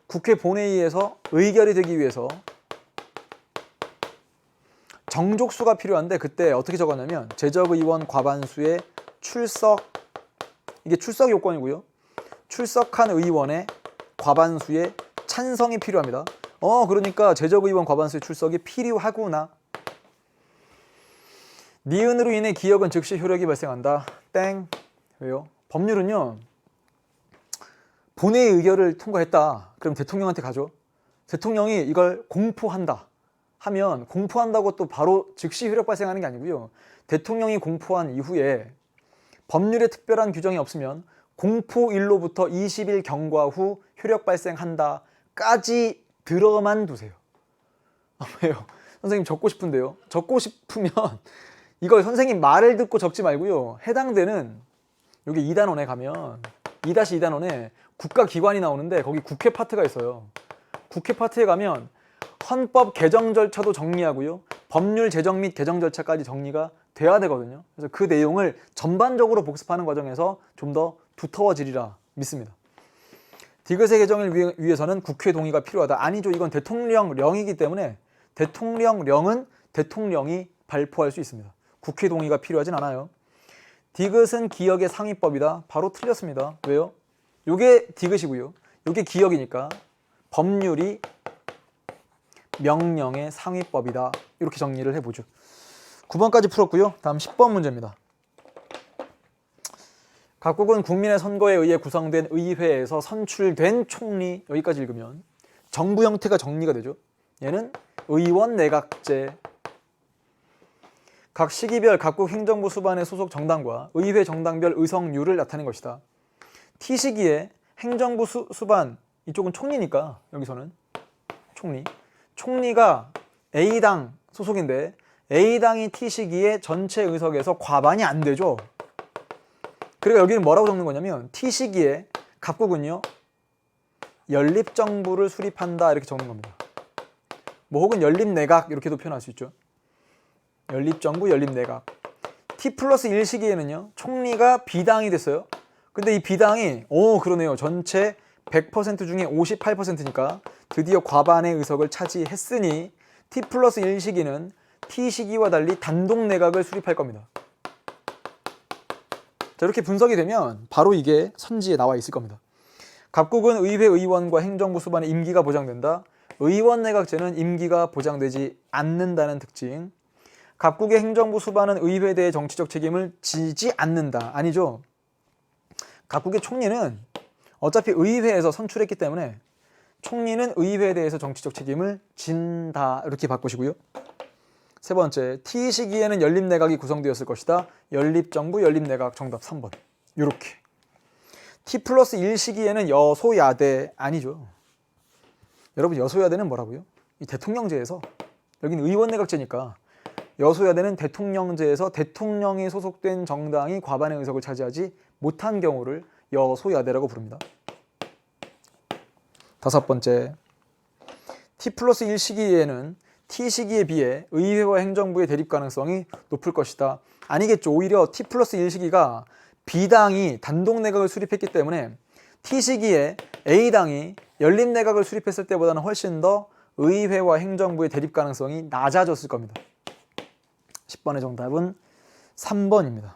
국회 본회의에서 의결이 되기 위해서 정족수가 필요한데, 그때 어떻게 적었냐면 제적의원 과반수의 출석, 이게 출석 요건이고요. 출석한 의원의 과반수의 찬성이 필요합니다. 그러니까 제적의원 과반수의 출석이 필요하구나. 니은으로 인해 기억은 즉시 효력이 발생한다. 땡. 왜요? 법률은요, 본회의 의결을 통과했다. 그럼 대통령한테 가죠. 대통령이 이걸 공포한다 하면, 공포한다고 또 바로 즉시 효력 발생하는 게 아니고요. 대통령이 공포한 이후에 법률에 특별한 규정이 없으면 공포일로부터 20일 경과 후 효력 발생한다까지 들어만 두세요. 왜요? 선생님 적고 싶은데요. 적고 싶으면 이걸 선생님 말을 듣고 적지 말고요. 해당되는 여기 2단원에 가면 2-2단원에 국가기관이 나오는데 거기 국회 파트가 있어요. 국회 파트에 가면 헌법 개정 절차도 정리하고요. 법률 제정 및 개정 절차까지 정리가 돼야 되거든요. 그래서 그 내용을 전반적으로 복습하는 과정에서 좀 더 두터워지리라 믿습니다. 디귿의 개정을 위해서는 국회 동의가 필요하다. 아니죠. 이건 대통령령이기 때문에 대통령령은 대통령이 발표할 수 있습니다. 국회 동의가 필요하진 않아요. 디귿은 기억의 상위법이다. 바로 틀렸습니다. 왜요? 요게 디귿이고요. 요게 기억이니까 법률이 명령의 상위법이다. 이렇게 정리를 해보죠. 9번까지 풀었고요. 다음 10번 문제입니다. 각국은 국민의 선거에 의해 구성된 의회에서 선출된 총리, 여기까지 읽으면 정부 형태가 정리가 되죠. 얘는 의원 내각제. 각 시기별 각국 행정부 수반의 소속 정당과 의회 정당별 의석률을 나타낸 것이다. T시기에 행정부 수반, 이쪽은 총리니까 여기서는 총리. 총리가 A당 소속인데 A당이 T시기에 전체 의석에서 과반이 안 되죠. 그리고 여기는 뭐라고 적는 거냐면 T시기에 각국은요 연립정부를 수립한다 이렇게 적는 겁니다. 뭐 혹은 연립내각 이렇게도 표현할 수 있죠. 연립정부, 연립내각. T+1 시기에는요 총리가 B당이 됐어요. 근데 이 B당이 그러네요. 전체 100% 중에 58%니까 드디어 과반의 의석을 차지했으니 T+1 시기는 T 시기와 달리 단독 내각을 수립할 겁니다. 자, 이렇게 분석이 되면 바로 이게 선지에 나와 있을 겁니다. 각국은 의회 의원과 행정부 수반의 임기가 보장된다. 의원 내각제는 임기가 보장되지 않는다는 특징. 각국의 행정부 수반은 의회에 대해 정치적 책임을 지지 않는다. 아니죠. 각국의 총리는 어차피 의회에서 선출했기 때문에 총리는 의회에 대해서 정치적 책임을 진다. 이렇게 바꾸시고요. 세 번째, T 시기에는 연립내각이 구성되었을 것이다. 연립정부, 연립내각. 정답 3번. 이렇게. T+1 시기에는 여소야대. 아니죠. 여러분, 여소야대는 뭐라고요? 이 대통령제에서, 여기는 의원내각제니까 여소야대는 대통령제에서 대통령이 소속된 정당이 과반의 의석을 차지하지 못한 경우를 여소야대라고 부릅니다. 다섯 번째, T+1 시기에는 T 시기에 비해 의회와 행정부의 대립 가능성이 높을 것이다. 아니겠죠. 오히려 T+1 시기가 B당이 단독 내각을 수립했기 때문에 T 시기에 A당이 연립내각을 수립했을 때보다는 훨씬 더 의회와 행정부의 대립 가능성이 낮아졌을 겁니다. 10번의 정답은 3번입니다.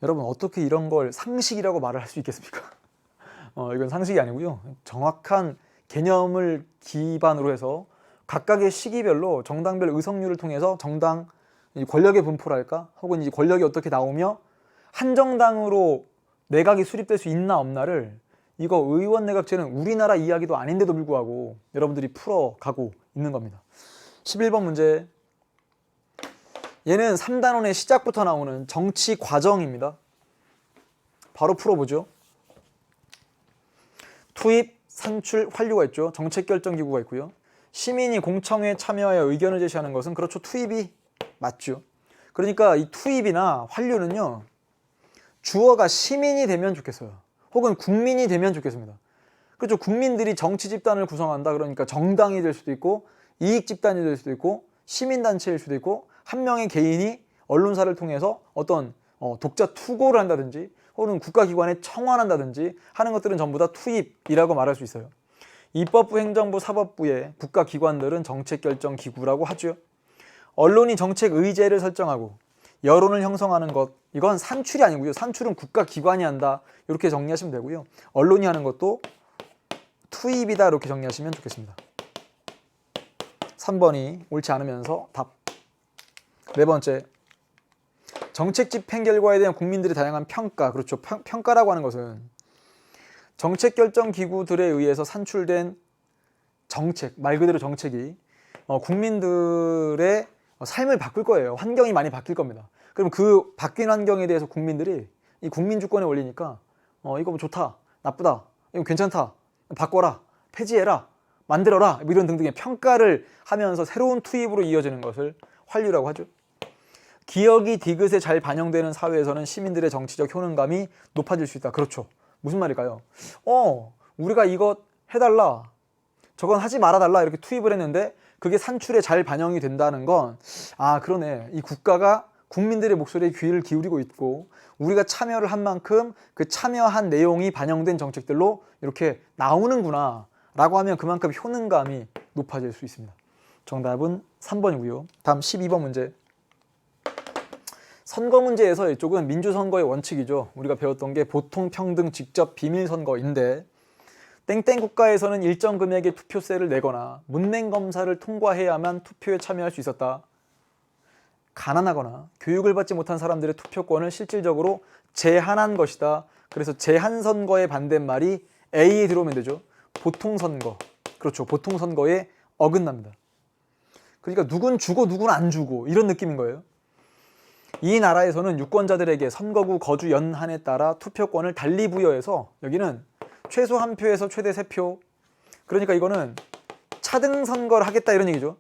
여러분 어떻게 이런 걸 상식이라고 말을 할 수 있겠습니까? 이건 상식이 아니고요. 정확한 개념을 기반으로 해서 각각의 시기별로 정당별 의석률을 통해서 정당 권력의 분포랄까? 혹은 이제 권력이 어떻게 나오며 한 정당으로 내각이 수립될 수 있나 없나를 이거 의원 내각제는 우리나라 이야기도 아닌데도 불구하고 여러분들이 풀어가고 있는 겁니다. 11번 문제. 얘는 3단원의 시작부터 나오는 정치 과정입니다. 바로 풀어보죠. 투입, 산출, 환류가 있죠. 정책결정기구가 있고요. 시민이 공청회에 참여하여 의견을 제시하는 것은 그렇죠. 투입이 맞죠. 그러니까 이 투입이나 환류는요. 주어가 시민이 되면 좋겠어요. 혹은 국민이 되면 좋겠습니다. 그렇죠. 국민들이 정치 집단을 구성한다. 그러니까 정당이 될 수도 있고 이익 집단이 될 수도 있고 시민단체일 수도 있고 한 명의 개인이 언론사를 통해서 어떤 독자 투고를 한다든지 혹은 국가기관에 청원한다든지 하는 것들은 전부 다 투입이라고 말할 수 있어요. 입법부, 행정부, 사법부의 국가기관들은 정책결정기구라고 하죠. 언론이 정책 의제를 설정하고 여론을 형성하는 것, 이건 산출이 아니고요. 산출은 국가기관이 한다. 이렇게 정리하시면 되고요. 언론이 하는 것도 투입이다. 이렇게 정리하시면 좋겠습니다. 3번이 옳지 않으면서 답. 네 번째, 정책 집행 결과에 대한 국민들의 다양한 평가. 그렇죠. 평가라고 하는 것은 정책결정기구들에 의해서 산출된 정책, 말 그대로 정책이 국민들의 삶을 바꿀 거예요. 환경이 많이 바뀔 겁니다. 그럼 그 바뀐 환경에 대해서 국민들이 이 국민주권의 원리니까 이거 뭐 좋다, 나쁘다, 이거 괜찮다, 바꿔라, 폐지해라, 만들어라, 이런 등등의 평가를 하면서 새로운 투입으로 이어지는 것을 환류라고 하죠. 기억이 디귿에 잘 반영되는 사회에서는 시민들의 정치적 효능감이 높아질 수 있다. 그렇죠. 무슨 말일까요? 우리가 이것 해달라, 저건 하지 말아달라 이렇게 투입을 했는데 그게 산출에 잘 반영이 된다는 건 그러네. 이 국가가 국민들의 목소리에 귀를 기울이고 있고 우리가 참여를 한 만큼 그 참여한 내용이 반영된 정책들로 이렇게 나오는구나 라고 하면 그만큼 효능감이 높아질 수 있습니다. 정답은 3번이고요. 다음 12번 문제. 선거 문제에서 이쪽은 민주선거의 원칙이죠. 우리가 배웠던 게 보통, 평등, 직접, 비밀선거인데 땡땡 국가에서는 일정 금액의 투표세를 내거나 문맹 검사를 통과해야만 투표에 참여할 수 있었다. 가난하거나 교육을 받지 못한 사람들의 투표권을 실질적으로 제한한 것이다. 그래서 제한 선거의 반대말이 A에 들어오면 되죠. 보통 선거. 그렇죠. 보통 선거에 어긋납니다. 그러니까 누군 주고 누군 안 주고 이런 느낌인 거예요. 이 나라에서는 유권자들에게 선거구 거주 연한에 따라 투표권을 달리 부여해서 여기는 최소 한 표에서 최대 3표. 그러니까 이거는 차등 선거를 하겠다 이런 얘기죠.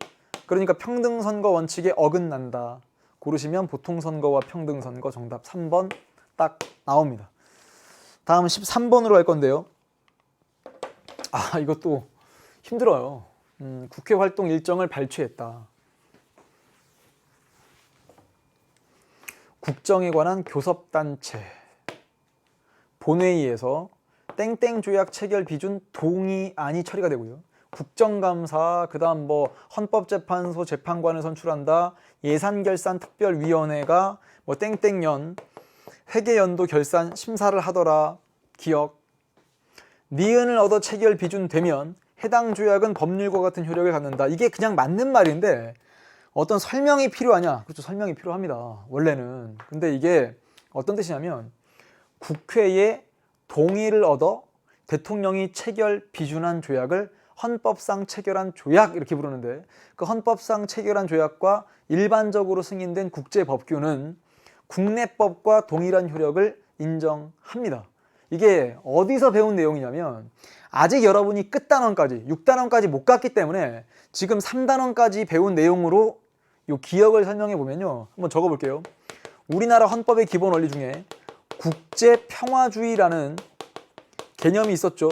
그러니까 평등 선거 원칙에 어긋난다. 고르시면 보통 선거와 평등 선거 정답 3번 딱 나옵니다. 다음 13번으로 할 건데요. 이것도 힘들어요. 국회 활동 일정을 발췌했다. 국정에 관한 교섭단체 본회의에서 땡땡 조약 체결 비준 동의안이 처리가 되고요. 국정감사, 그 다음 헌법재판소 재판관을 선출한다. 예산결산특별위원회가 땡땡년 회계연도 결산 심사를 하더라. 기억. 니은을 얻어 체결 비준 되면 해당 조약은 법률과 같은 효력을 갖는다. 이게 그냥 맞는 말인데 어떤 설명이 필요하냐? 그렇죠. 설명이 필요합니다. 원래는. 근데 이게 어떤 뜻이냐면 국회의 동의를 얻어 대통령이 체결 비준한 조약을 헌법상 체결한 조약 이렇게 부르는데 그 헌법상 체결한 조약과 일반적으로 승인된 국제법규는 국내법과 동일한 효력을 인정합니다. 이게 어디서 배운 내용이냐면 아직 여러분이 끝단원까지 6단원까지 못 갔기 때문에 지금 3단원까지 배운 내용으로 이 기억을 설명해 보면요. 한번 적어 볼게요. 우리나라 헌법의 기본 원리 중에 국제평화주의라는 개념이 있었죠.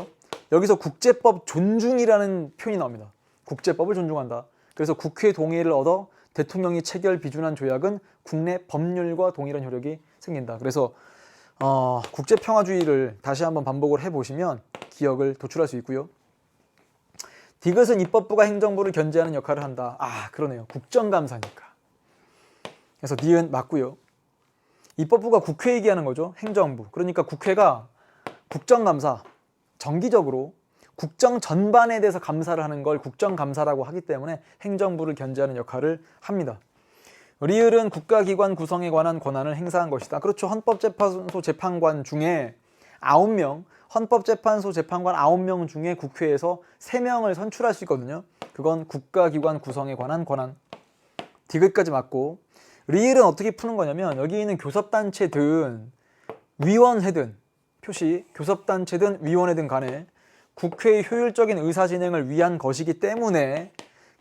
여기서 국제법 존중이라는 표현이 나옵니다. 국제법을 존중한다. 그래서 국회 동의를 얻어 대통령이 체결 비준한 조약은 국내 법률과 동일한 효력이 생긴다. 그래서 국제평화주의를 다시 한번 반복을 해보시면 기억을 도출할 수 있고요. 디귿은 입법부가 행정부를 견제하는 역할을 한다. 그러네요. 국정감사니까. 그래서 니은 맞고요. 입법부가 국회 얘기하는 거죠. 행정부. 그러니까 국회가 국정감사, 정기적으로 국정 전반에 대해서 감사를 하는 걸 국정감사라고 하기 때문에 행정부를 견제하는 역할을 합니다. 리을은 국가기관 구성에 관한 권한을 행사한 것이다. 그렇죠. 헌법재판소 재판관 중에 9명, 헌법재판소 재판관 9명 중에 국회에서 3명을 선출할 수 있거든요. 그건 국가기관 구성에 관한 권한. 디귿까지 맞고, 리을은 어떻게 푸는 거냐면 여기 있는 교섭단체든 위원회든 표시 교섭단체든 위원회든 간에 국회의 효율적인 의사진행을 위한 것이기 때문에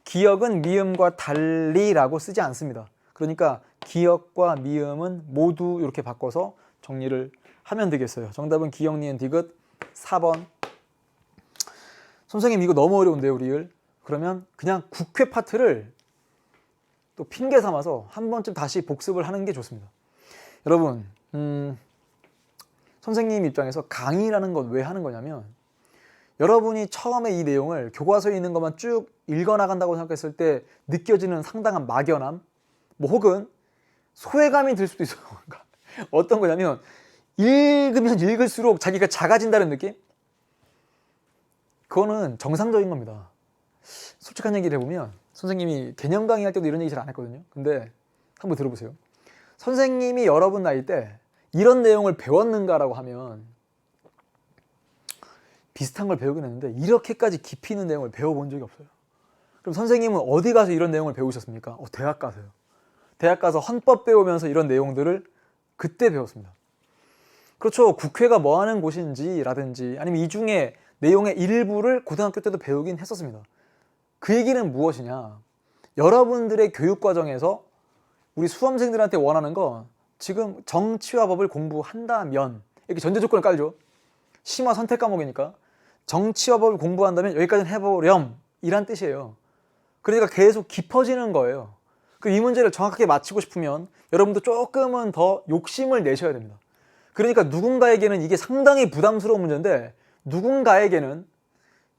기역은 미음과 달리라고 쓰지 않습니다. 그러니까 기역과 미음은 모두 이렇게 바꿔서 정리를 하면 되겠어요. 정답은 기역, 니은, 디귿 4번. 선생님 이거 너무 어려운데요, 리을. 그러면 그냥 국회 파트를 또 핑계 삼아서 한 번쯤 다시 복습을 하는 게 좋습니다. 여러분, 선생님 입장에서 강의라는 건 왜 하는 거냐면 여러분이 처음에 이 내용을 교과서에 있는 것만 쭉 읽어나간다고 생각했을 때 느껴지는 상당한 막연함, 혹은 소외감이 들 수도 있어요. 어떤 거냐면 읽으면 읽을수록 자기가 작아진다는 느낌? 그거는 정상적인 겁니다. 솔직한 얘기를 해보면 선생님이 개념 강의할 때도 이런 얘기 잘 안 했거든요. 근데 한번 들어보세요. 선생님이 여러분 나이 때 이런 내용을 배웠는가라고 하면 비슷한 걸 배우긴 했는데 이렇게까지 깊이 있는 내용을 배워본 적이 없어요. 그럼 선생님은 어디 가서 이런 내용을 배우셨습니까? 대학 가서요. 대학 가서 헌법 배우면서 이런 내용들을 그때 배웠습니다. 그렇죠. 국회가 뭐 하는 곳인지라든지 아니면 이 중에 내용의 일부를 고등학교 때도 배우긴 했었습니다. 그 얘기는 무엇이냐? 여러분들의 교육 과정에서 우리 수험생들한테 원하는 건 지금 정치와 법을 공부한다면 이렇게 전제 조건을 깔죠. 심화 선택 과목이니까 정치와 법을 공부한다면 여기까지는 해보렴 이란 뜻이에요. 그러니까 계속 깊어지는 거예요. 이 문제를 정확하게 맞히고 싶으면 여러분도 조금은 더 욕심을 내셔야 됩니다. 그러니까 누군가에게는 이게 상당히 부담스러운 문제인데 누군가에게는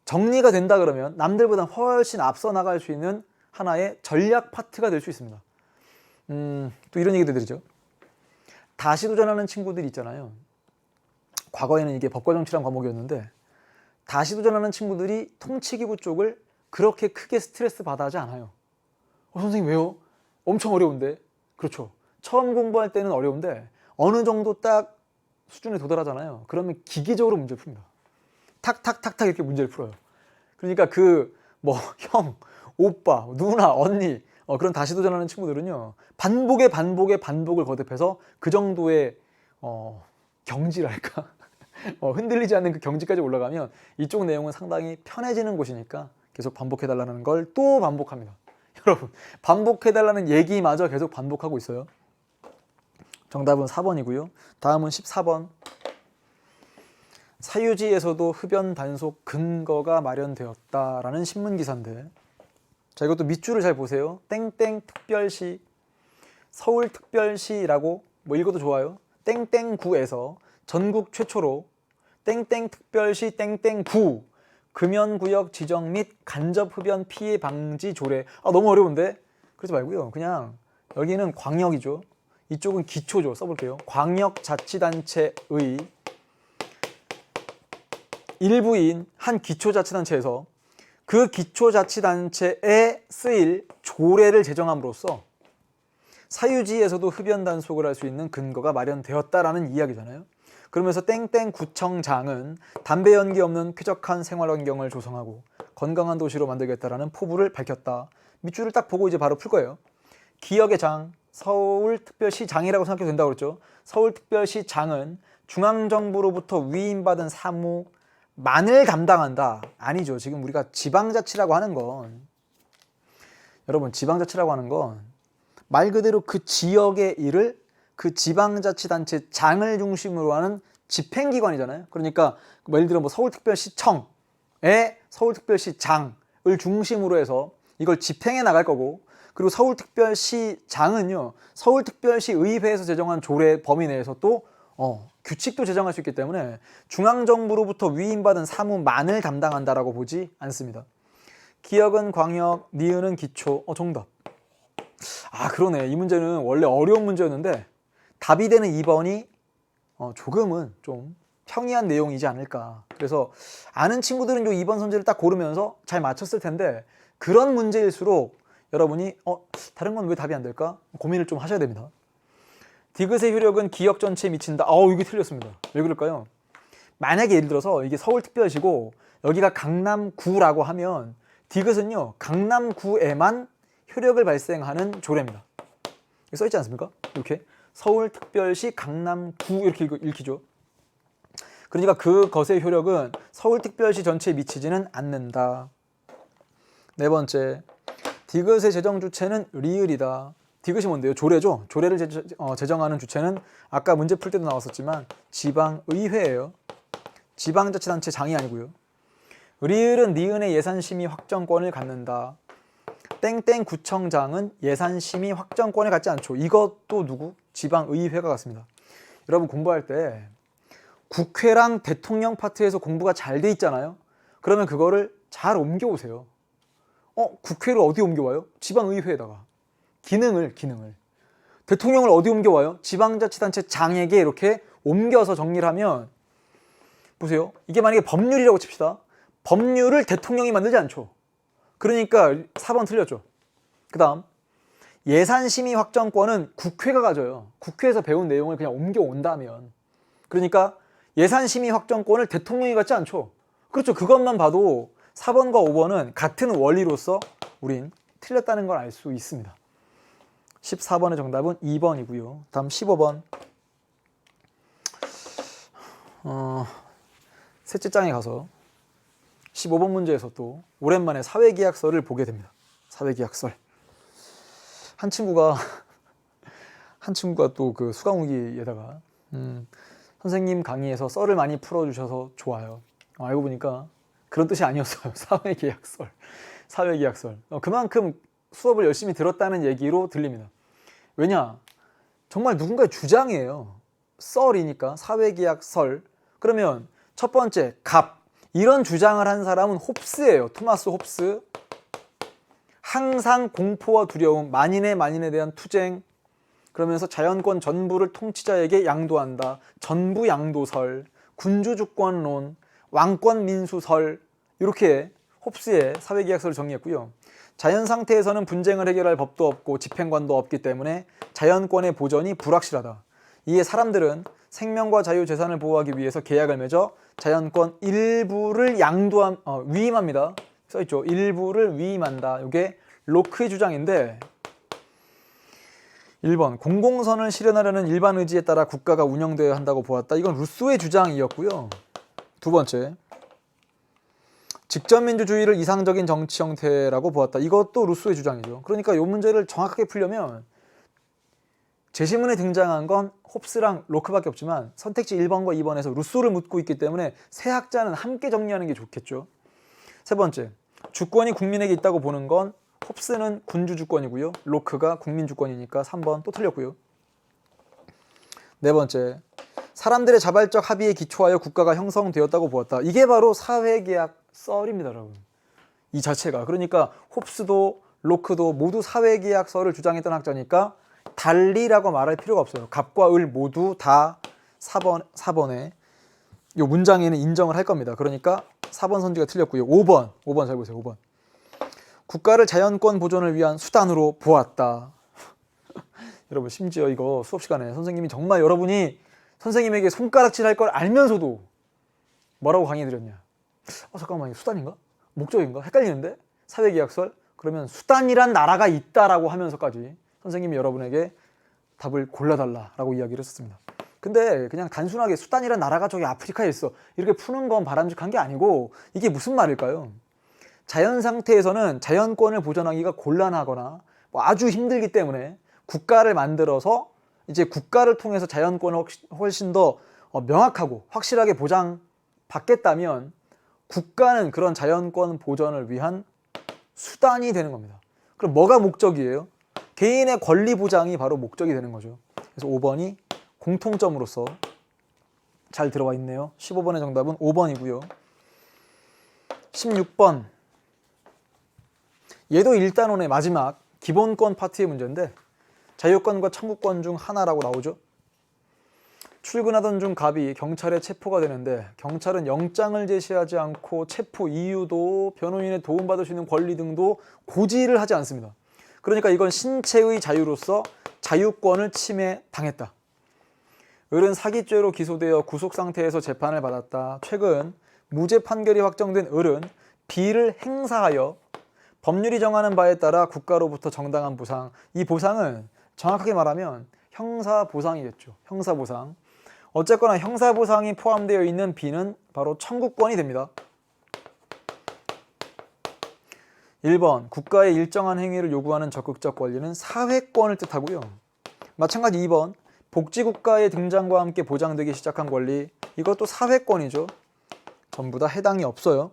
정리가 된다 그러면 남들보다 훨씬 앞서 나갈 수 있는 하나의 전략 파트가 될 수 있습니다. 또 이런 얘기도 드리죠. 다시 도전하는 친구들이 있잖아요. 과거에는 이게 법과 정치란 과목이었는데 다시 도전하는 친구들이 통치기부 쪽을 그렇게 크게 스트레스 받아 하지 않아요. 선생님 왜요? 엄청 어려운데. 그렇죠. 처음 공부할 때는 어려운데 어느 정도 딱 수준에 도달하잖아요. 그러면 기계적으로 문제를 풉니다. 탁탁탁탁 이렇게 문제를 풀어요. 그러니까 형, 오빠, 누나, 언니 그런 다시 도전하는 친구들은요. 반복을 거듭해서 그 정도의 경지랄까? 흔들리지 않는 그 경지까지 올라가면 이쪽 내용은 상당히 편해지는 곳이니까 계속 반복해달라는 걸 또 반복합니다. 여러분, 반복해달라는 얘기마저 계속 반복하고 있어요. 정답은 4번이고요. 다음은 14번. 사유지에서도 흡연 단속 근거가 마련되었다라는 신문기사인데 자, 이것도 밑줄을 잘 보세요. 땡땡 특별시, 서울특별시라고 읽어도 좋아요. 땡땡구에서 전국 최초로 땡땡 특별시 땡땡구 금연구역 지정 및 간접흡연 피해 방지 조례. 너무 어려운데? 그러지 말고요. 그냥 여기는 광역이죠. 이쪽은 기초죠. 써볼게요. 광역자치단체의 일부인 한 기초자치단체에서 그 기초자치단체에 쓰일 조례를 제정함으로써 사유지에서도 흡연 단속을 할 수 있는 근거가 마련되었다라는 이야기잖아요. 그러면서 땡땡구청장은 담배 연기 없는 쾌적한 생활 환경을 조성하고 건강한 도시로 만들겠다라는 포부를 밝혔다. 밑줄을 딱 보고 이제 바로 풀 거예요. 기역의 장, 서울특별시장이라고 생각해도 된다고 그랬죠. 서울특별시장은 중앙정부로부터 위임받은 사무만을 담당한다. 아니죠. 지금 우리가 지방자치라고 하는 건 여러분 지방자치라고 하는 건 말 그대로 그 지역의 일을 그 지방자치단체 장을 중심으로 하는 집행기관이잖아요. 그러니까 예를 들어 서울특별시청의 서울특별시장을 중심으로 해서 이걸 집행해 나갈 거고 그리고 서울특별시장은요. 서울특별시의회에서 제정한 조례 범위 내에서 또 규칙도 제정할 수 있기 때문에 중앙정부로부터 위임받은 사무만을 담당한다라고 보지 않습니다. 기역은 광역, 니은은 기초. 정답. 아, 그러네. 이 문제는 원래 어려운 문제였는데 답이 되는 2번이 조금은 좀 평이한 내용이지 않을까. 그래서 아는 친구들은 이 2번 선지를 딱 고르면서 잘 맞췄을 텐데 그런 문제일수록 여러분이 다른 건 왜 답이 안 될까? 고민을 좀 하셔야 됩니다. 디귿의 효력은 기역 전체에 미친다. 이게 틀렸습니다. 왜 그럴까요? 만약에 예를 들어서 이게 서울특별시고 여기가 강남구라고 하면 디귿은요 강남구에만 효력을 발생하는 조례입니다. 여기 써있지 않습니까? 이렇게 서울특별시 강남구 이렇게 읽히죠. 그러니까 그것의 효력은 서울특별시 전체에 미치지는 않는다. 네 번째, 디귿의 제정 주체는 리을이다. 디귿이 뭔데요? 조례죠. 조례를 제정하는 주체는 아까 문제 풀 때도 나왔었지만 지방의회예요. 지방자치단체장이 아니고요. 리을은 니은의 예산심의 확정권을 갖는다. 땡땡 구청장은 예산심의 확정권을 갖지 않죠. 이것도 누구? 지방의회가 갖습니다. 여러분 공부할 때 국회랑 대통령 파트에서 공부가 잘 돼 있잖아요. 그러면 그거를 잘 옮겨오세요. 국회를 어디 옮겨와요? 지방의회에다가. 기능을. 대통령을 어디 옮겨와요? 지방자치단체장에게 이렇게 옮겨서 정리를 하면 보세요. 이게 만약에 법률이라고 칩시다. 법률을 대통령이 만들지 않죠. 그러니까 4번 틀렸죠. 그 다음 예산심의 확정권은 국회가 가져요. 국회에서 배운 내용을 그냥 옮겨온다면. 그러니까 예산심의 확정권을 대통령이 갖지 않죠. 그렇죠. 그것만 봐도 4번과 5번은 같은 원리로서 우린 틀렸다는 걸 알 수 있습니다. 14번의 정답은 2번이고요. 다음 15번. 셋째 장에 가서 15번 문제에서 또 오랜만에 사회계약서를 보게 됩니다. 사회계약설. 한 친구가 또 그 수강후기에다가 선생님 강의에서 썰을 많이 풀어주셔서 좋아요. 알고 보니까 그런 뜻이 아니었어요. 사회계약설. 그만큼 수업을 열심히 들었다는 얘기로 들립니다. 왜냐? 정말 누군가의 주장이에요. 썰이니까 사회계약설. 그러면 첫 번째 갑. 이런 주장을 한 사람은 홉스예요. 토마스 홉스. 항상 공포와 두려움, 만인에 대한 투쟁. 그러면서 자연권 전부를 통치자에게 양도한다. 전부 양도설, 군주주권론, 왕권 민수설. 이렇게 홉스의 사회계약서를 정리했고요. 자연 상태에서는 분쟁을 해결할 법도 없고 집행관도 없기 때문에 자연권의 보전이 불확실하다. 이에 사람들은 생명과 자유, 재산을 보호하기 위해서 계약을 맺어 자연권 일부를 위임합니다. 써있죠. 일부를 위임한다. 이게 로크의 주장인데 1번 공공선을 실현하려는 일반 의지에 따라 국가가 운영되어야 한다고 보았다. 이건 루소의 주장이었고요. 두 번째, 직접민주주의를 이상적인 정치 형태라고 보았다. 이것도 루소의 주장이죠. 그러니까 이 문제를 정확하게 풀려면 제시문에 등장한 건 홉스랑 로크밖에 없지만 선택지 1번과 2번에서 루소를 묻고 있기 때문에 세 학자는 함께 정리하는 게 좋겠죠. 세 번째, 주권이 국민에게 있다고 보는 건 홉스는 군주주권이고요. 로크가 국민주권이니까 3번 또 틀렸고요. 네 번째, 사람들의 자발적 합의에 기초하여 국가가 형성되었다고 보았다. 이게 바로 사회계약 썰입니다, 여러분. 이 자체가. 그러니까 홉스도 로크도 모두 사회계약서를 주장했던 학자니까 달리라고 말할 필요가 없어요. 갑과 을 모두 다 4번에 이 문장에는 인정을 할 겁니다. 그러니까 4번 선지가 틀렸고요. 5번 잘 보세요. 5번. 국가를 자연권 보존을 위한 수단으로 보았다. 여러분 심지어 이거 수업 시간에 선생님이 정말 여러분이 선생님에게 손가락질 할 걸 알면서도 뭐라고 강의해드렸냐. 잠깐만 이거 수단인가? 목적인가? 헷갈리는데? 사회계약설? 그러면 수단이란 나라가 있다라고 하면서까지 선생님이 여러분에게 답을 골라달라라고 이야기를 했었습니다. 근데 그냥 단순하게 수단이란 나라가 저기 아프리카에 있어 이렇게 푸는 건 바람직한 게 아니고 이게 무슨 말일까요? 자연 상태에서는 자연권을 보존하기가 곤란하거나 아주 힘들기 때문에 국가를 만들어서 이제 국가를 통해서 자연권을 훨씬 더 명확하고 확실하게 보장받겠다면 국가는 그런 자연권 보전을 위한 수단이 되는 겁니다. 그럼 뭐가 목적이에요? 개인의 권리 보장이 바로 목적이 되는 거죠. 그래서 5번이 공통점으로서 잘 들어와 있네요. 15번의 정답은 5번이고요. 16번. 얘도 1단원의 마지막 기본권 파트의 문제인데 자유권과 청구권 중 하나라고 나오죠. 출근하던 중 갑이 경찰에 체포가 되는데 경찰은 영장을 제시하지 않고 체포 이유도 변호인의 도움받을 수 있는 권리 등도 고지를 하지 않습니다. 그러니까 이건 신체의 자유로서 자유권을 침해당했다. 을은 사기죄로 기소되어 구속상태에서 재판을 받았다. 최근 무죄 판결이 확정된 을은 비를 행사하여 법률이 정하는 바에 따라 국가로부터 정당한 보상, 이 보상은 정확하게 말하면 형사보상이겠죠. 형사보상. 어쨌거나 형사보상이 포함되어 있는 B는 바로 청구권이 됩니다. 1번 국가의 일정한 행위를 요구하는 적극적 권리는 사회권을 뜻하고요. 마찬가지 2번 복지국가의 등장과 함께 보장되기 시작한 권리, 이것도 사회권이죠. 전부 다 해당이 없어요.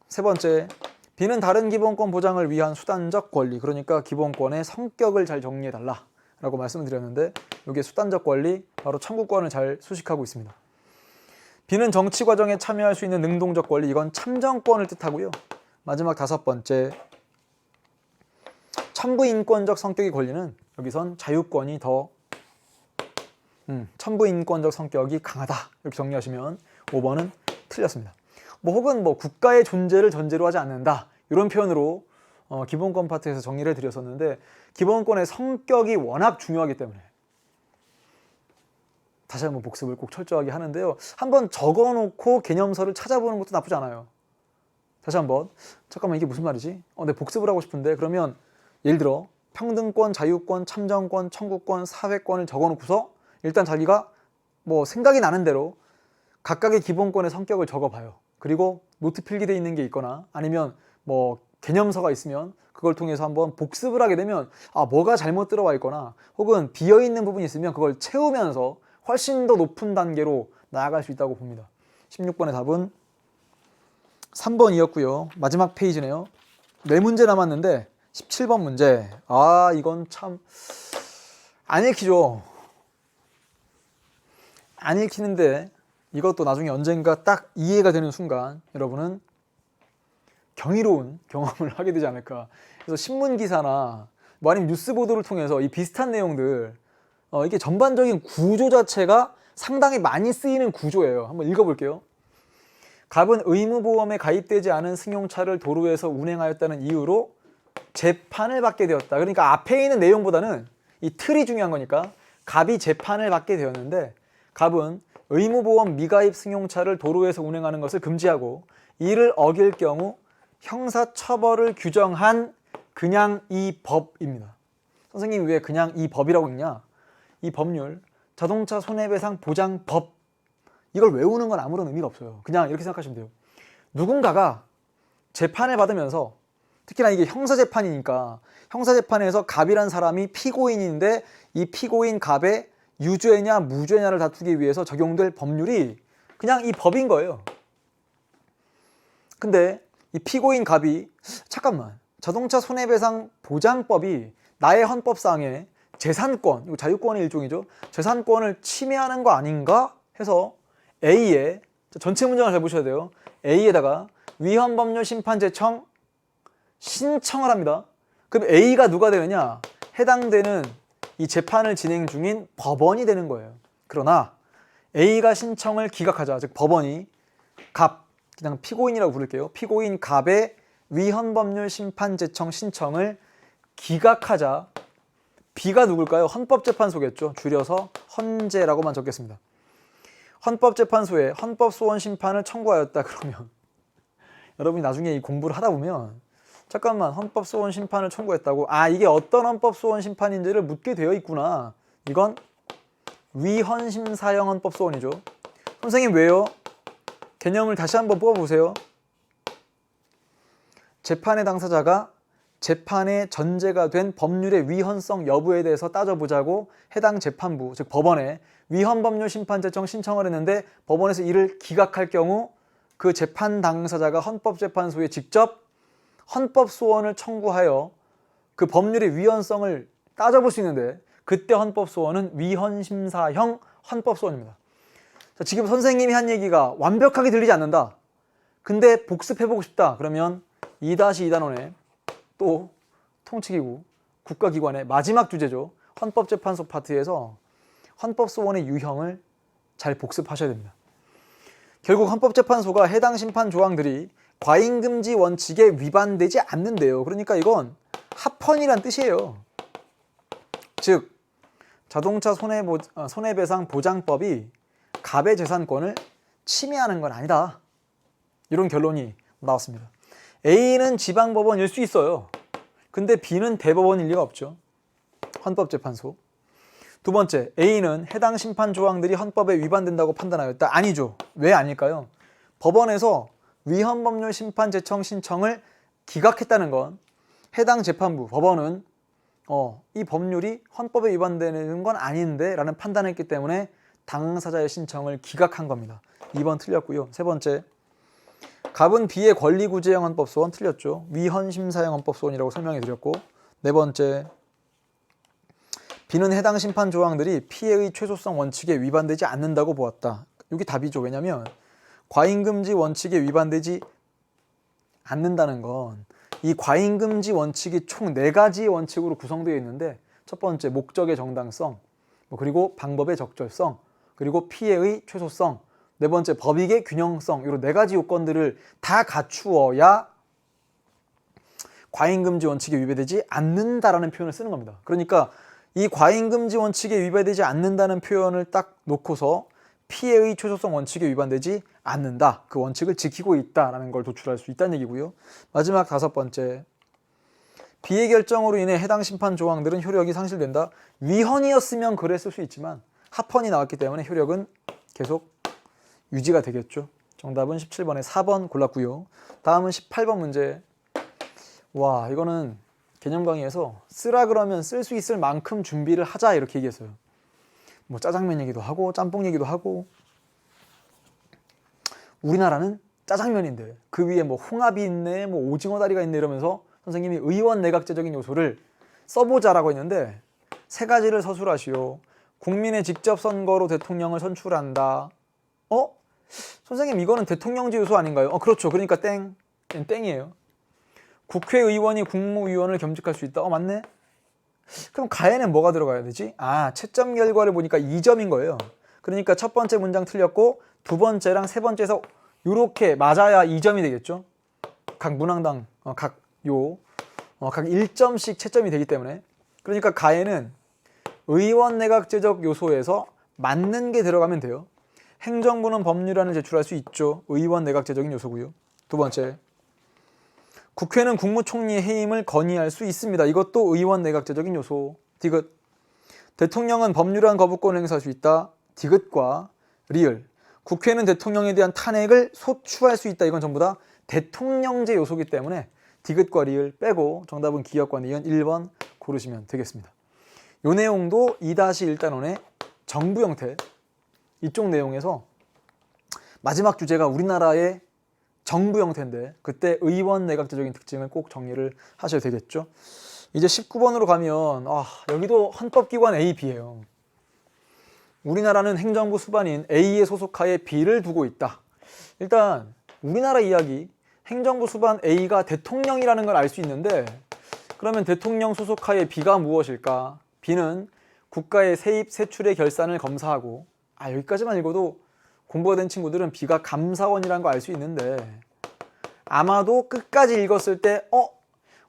세 번째, B는 다른 기본권 보장을 위한 수단적 권리, 그러니까 기본권의 성격을 잘 정리해달라 라고 말씀을 드렸는데 여기에 수단적 권리, 바로 청구권을 잘 수식하고 있습니다. B는 정치 과정에 참여할 수 있는 능동적 권리, 이건 참정권을 뜻하고요. 마지막 5번째, 첨부인권적 성격의 권리는 여기선 자유권이 더 첨부인권적 성격이 강하다 이렇게 정리하시면 5번은 틀렸습니다. 혹은 국가의 존재를 전제로 하지 않는다 이런 표현으로 기본권 파트에서 정리를 해드렸었는데 기본권의 성격이 워낙 중요하기 때문에 다시 한번 복습을 꼭 철저하게 하는데요. 한번 적어놓고 개념서를 찾아보는 것도 나쁘지 않아요. 다시 한번, 잠깐만 이게 무슨 말이지? 내 복습을 하고 싶은데, 그러면 예를 들어 평등권, 자유권, 참정권, 청구권, 사회권을 적어놓고서 일단 자기가 생각이 나는 대로 각각의 기본권의 성격을 적어봐요. 그리고 노트 필기되어 있는 게 있거나 아니면 개념서가 있으면 그걸 통해서 한번 복습을 하게 되면 뭐가 잘못 들어와 있거나 혹은 비어있는 부분이 있으면 그걸 채우면서 훨씬 더 높은 단계로 나아갈 수 있다고 봅니다. 16번의 답은 3번이었고요. 마지막 페이지네요. 4문제 남았는데 17번 문제. 이건 참 안 읽히죠. 안 읽히는데 이것도 나중에 언젠가 딱 이해가 되는 순간 여러분은 경이로운 경험을 하게 되지 않을까. 그래서 신문기사나 아니면 뉴스 보도를 통해서 이 비슷한 내용들, 이게 전반적인 구조 자체가 상당히 많이 쓰이는 구조예요. 한번 읽어볼게요. 갑은 의무보험에 가입되지 않은 승용차를 도로에서 운행하였다는 이유로 재판을 받게 되었다. 그러니까 앞에 있는 내용보다는 이 틀이 중요한 거니까 갑이 재판을 받게 되었는데 갑은 의무보험 미가입 승용차를 도로에서 운행하는 것을 금지하고 이를 어길 경우 형사처벌을 규정한 그냥 이 법입니다. 선생님이 왜 그냥 이 법이라고 읽냐? 이 법률, 자동차 손해배상 보장법, 이걸 외우는 건 아무런 의미가 없어요. 그냥 이렇게 생각하시면 돼요. 누군가가 재판을 받으면서, 특히나 이게 형사재판이니까 형사재판에서 갑이란 사람이 피고인인데 이 피고인 갑의 유죄냐 무죄냐를 다투기 위해서 적용될 법률이 그냥 이 법인 거예요. 근데 이 피고인 갑이 잠깐만, 자동차 손해배상 보장법이 나의 헌법상의 재산권, 이거 자유권의 일종이죠. 재산권을 침해하는 거 아닌가 해서 A에, 전체 문장을 잘 보셔야 돼요. A에다가 위헌법률 심판제청 신청을 합니다. 그럼 A가 누가 되느냐? 해당되는 이 재판을 진행 중인 법원이 되는 거예요. 그러나 A가 신청을 기각하자, 즉 법원이 갑, 그냥 피고인이라고 부를게요. 피고인 갑의 위헌법률 심판제청 신청을 기각하자 B가 누굴까요? 헌법재판소겠죠. 줄여서 헌재라고만 적겠습니다. 헌법재판소에 헌법소원 심판을 청구하였다 그러면 여러분이 나중에 이 공부를 하다 보면 잠깐만, 헌법소원 심판을 청구했다고? 이게 어떤 헌법소원 심판인지를 묻게 되어 있구나. 이건 위헌심사형 헌법소원이죠. 선생님 왜요? 개념을 다시 한번 뽑아보세요. 재판의 당사자가 재판의 전제가 된 법률의 위헌성 여부에 대해서 따져보자고 해당 재판부, 즉 법원에 위헌법률 심판제청 신청을 했는데 법원에서 이를 기각할 경우 그 재판 당사자가 헌법재판소에 직접 헌법소원을 청구하여 그 법률의 위헌성을 따져볼 수 있는데 그때 헌법소원은 위헌심사형 헌법소원입니다. 자, 지금 선생님이 한 얘기가 완벽하게 들리지 않는다. 근데 복습해보고 싶다. 그러면 2-2단원의 또 통치기구, 국가기관의 마지막 주제죠. 헌법재판소 파트에서 헌법소원의 유형을 잘 복습하셔야 됩니다. 결국 헌법재판소가 해당 심판 조항들이 과잉금지 원칙에 위반되지 않는데요. 그러니까 이건 합헌이란 뜻이에요. 즉 자동차 손해배상 보장법이 갑의 재산권을 침해하는 건 아니다. 이런 결론이 나왔습니다. A는 지방법원일 수 있어요. 근데 B는 대법원일 리가 없죠. 헌법재판소. 두 번째, A는 해당 심판 조항들이 헌법에 위반된다고 판단하였다. 아니죠. 왜 아닐까요? 법원에서 위헌법률 심판 제청 신청을 기각했다는 건 해당 재판부, 법원은 이 법률이 헌법에 위반되는 건 아닌데 라는 판단을 했기 때문에 당사자의 신청을 기각한 겁니다. 2번 틀렸고요. 세 번째, 갑은 B의 권리구제형 헌법소원 틀렸죠. 위헌심사형 헌법소원이라고 설명해 드렸고, 네 번째, B는 해당 심판 조항들이 피해의 최소성 원칙에 위반되지 않는다고 보았다. 이게 답이죠. 왜냐하면 과잉금지 원칙에 위반되지 않는다는 건 이 과잉금지 원칙이 총 4가지 원칙으로 구성되어 있는데, 첫 번째 목적의 정당성, 그리고 방법의 적절성, 그리고 피해의 최소성, 네 번째 법익의 균형성, 이런 4가지 요건들을 다 갖추어야 과잉금지 원칙에 위배되지 않는다라는 표현을 쓰는 겁니다. 그러니까 이 과잉금지 원칙에 위배되지 않는다는 표현을 딱 놓고서 피해의 최소성 원칙에 위반되지 않는다, 그 원칙을 지키고 있다라는 걸 도출할 수 있다는 얘기고요. 마지막 5번째, B의 결정으로 인해 해당 심판 조항들은 효력이 상실된다. 위헌이었으면 그랬을 수 있지만 합헌이 나왔기 때문에 효력은 계속 유지가 되겠죠. 정답은 17번에 4번 골랐고요. 다음은 18번 문제. 와, 이거는 개념 강의에서 쓰라 그러면 쓸 수 있을 만큼 준비를 하자 이렇게 얘기했어요. 뭐 짜장면 얘기도 하고 짬뽕 얘기도 하고. 우리나라는 짜장면인데 그 위에 뭐 홍합이 있네, 뭐 오징어 다리가 있네 이러면서 선생님이 의원 내각제적인 요소를 써보자라고 했는데 3가지를 서술하시오. 국민의 직접 선거로 대통령을 선출한다. 선생님 이거는 대통령제 요소 아닌가요? 그렇죠. 그러니까 땡이에요. 국회의원이 국무위원을 겸직할 수 있다. 맞네. 그럼 가에는 뭐가 들어가야 되지? 채점 결과를 보니까 2점인 거예요. 그러니까 첫 번째 문장 틀렸고 두 번째랑 세 번째에서 이렇게 맞아야 2점이 되겠죠. 각 문항당 각 1점씩 채점이 되기 때문에. 그러니까 가에는 의원 내각제적 요소에서 맞는 게 들어가면 돼요. 행정부는 법률안을 제출할 수 있죠. 의원 내각제적인 요소고요. 두 번째, 국회는 국무총리의 해임을 건의할 수 있습니다. 이것도 의원 내각제적인 요소. 디귿. 대통령은 법률안 거부권을 행사할 수 있다. 디귿과 리을. 국회는 대통령에 대한 탄핵을 소추할 수 있다. 이건 전부 다 대통령제 요소이기 때문에 디귿과 리을 빼고 정답은 기역과 니은 1번 고르시면 되겠습니다. 이 내용도 2-1단원의 정부 형태, 이쪽 내용에서 마지막 주제가 우리나라의 정부 형태인데 그때 의원 내각제적인 특징을 꼭 정리를 하셔야 되겠죠. 이제 19번으로 가면 여기도 헌법기관 A, B예요. 우리나라는 행정부 수반인 A의 소속하에 B를 두고 있다. 일단 우리나라 이야기, 행정부 수반 A가 대통령이라는 걸 알 수 있는데 그러면 대통령 소속하에 B가 무엇일까? B는 국가의 세입, 세출의 결산을 검사하고 여기까지만 읽어도 공부가 된 친구들은 B가 감사원이라는 거 알 수 있는데 아마도 끝까지 읽었을 때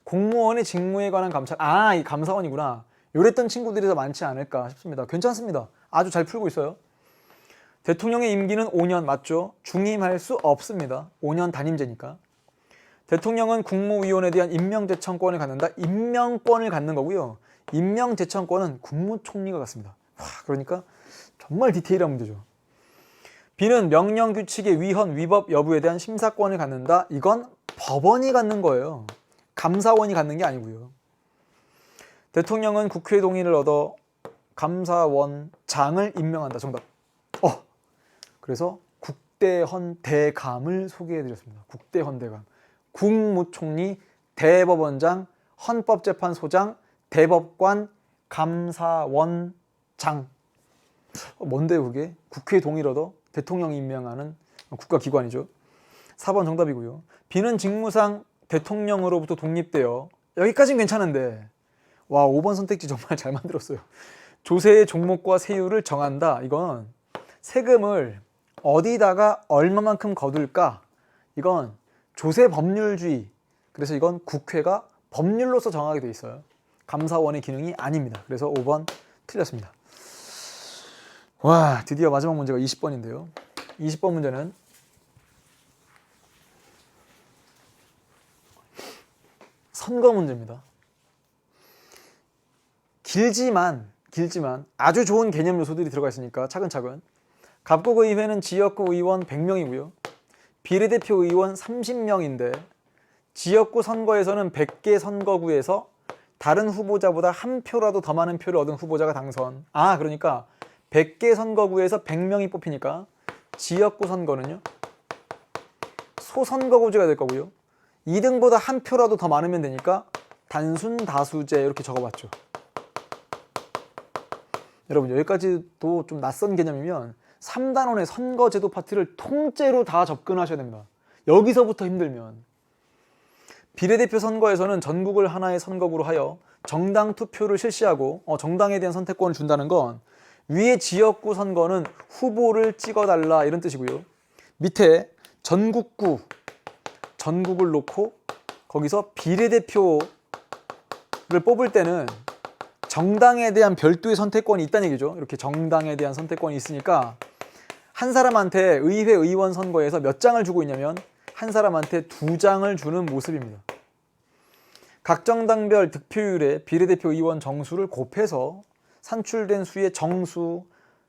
공무원의 직무에 관한 감찰, 이 감사원이구나 이랬던 친구들이 더 많지 않을까 싶습니다. 괜찮습니다. 아주 잘 풀고 있어요. 대통령의 임기는 5년 맞죠? 중임할 수 없습니다. 5년 단임제니까. 대통령은 국무위원에 대한 임명제청권을 갖는다. 임명권을 갖는 거고요. 임명제청권은 국무총리가 갖습니다. 그러니까 정말 디테일한 문제죠. B는 명령 규칙의 위헌, 위법 여부에 대한 심사권을 갖는다. 이건 법원이 갖는 거예요. 감사원이 갖는 게 아니고요. 대통령은 국회 동의를 얻어 감사원장을 임명한다. 정답. 그래서 국대헌대감을 소개해드렸습니다. 국대헌대감. 국무총리, 대법원장, 헌법재판소장, 대법관, 감사원장. 뭔데요 그게? 국회 동의를 얻어 대통령이 임명하는 국가기관이죠. 4번 정답이고요. B는 직무상 대통령으로부터 독립되어, 여기까지는 괜찮은데 와 5번 선택지 정말 잘 만들었어요. 조세의 종목과 세율을 정한다. 이건 세금을 어디다가 얼마만큼 거둘까? 이건 조세 법률주의. 그래서 이건 국회가 법률로서 정하게 돼 있어요. 감사원의 기능이 아닙니다. 그래서 5번 틀렸습니다. 와, 드디어 마지막 문제가 20번인데요. 20번 문제는 선거 문제입니다. 길지만 아주 좋은 개념 요소들이 들어가 있으니까 차근차근. 갑국의회는 지역구 의원 100명이고요. 비례대표 의원 30명인데 지역구 선거에서는 100개 선거구에서 다른 후보자보다 한 표라도 더 많은 표를 얻은 후보자가 당선. 그러니까 100개 선거구에서 100명이 뽑히니까 지역구 선거는요, 소선거구제가 될 거고요. 2등보다 한 표라도 더 많으면 되니까 단순 다수제 이렇게 적어봤죠. 여러분 여기까지도 좀 낯선 개념이면 3단원의 선거제도 파트를 통째로 다 접근하셔야 됩니다. 여기서부터 힘들면. 비례대표 선거에서는 전국을 하나의 선거구로 하여 정당 투표를 실시하고 정당에 대한 선택권을 준다는 건 위에 지역구 선거는 후보를 찍어달라 이런 뜻이고요. 밑에 전국을 놓고 거기서 비례대표를 뽑을 때는 정당에 대한 별도의 선택권이 있다는 얘기죠. 이렇게 정당에 대한 선택권이 있으니까 한 사람한테 의회 의원 선거에서 몇 장을 주고 있냐면 한 사람한테 2장을 주는 모습입니다. 각 정당별 득표율에 비례대표 의원 정수를 곱해서 산출된 수의 정수,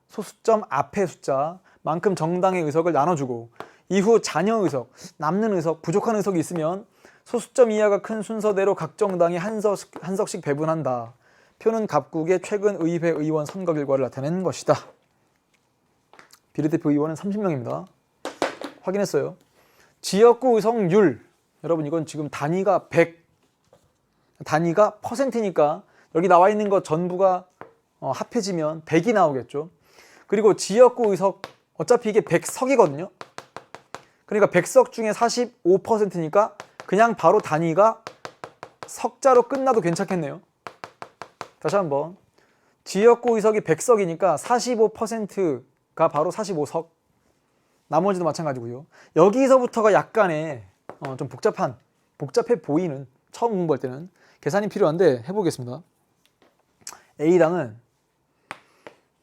소수점 앞의 숫자만큼 정당의 의석을 나눠주고 이후 잔여 의석, 남는 의석, 부족한 의석이 있으면 소수점 이하가 큰 순서대로 각 정당이 한 석씩 배분한다. 표는 갑국의 최근 의회 의원 선거 결과를 나타내는 것이다. 비례대표 의원은 30명입니다. 확인했어요. 지역구 의석률, 여러분 이건 지금 단위가 100, 단위가 퍼센트니까 여기 나와 있는 것 전부가 합해지면 100이 나오겠죠. 그리고 지역구 의석, 어차피 이게 100석이거든요. 그러니까 100석 중에 45%니까 그냥 바로 단위가 석자로 끝나도 괜찮겠네요. 다시 한번. 지역구 의석이 100석이니까 45%가 바로 45석. 나머지도 마찬가지고요. 여기서부터가 약간의 좀 복잡해 보이는, 처음 공부할 때는 계산이 필요한데 해보겠습니다. A당은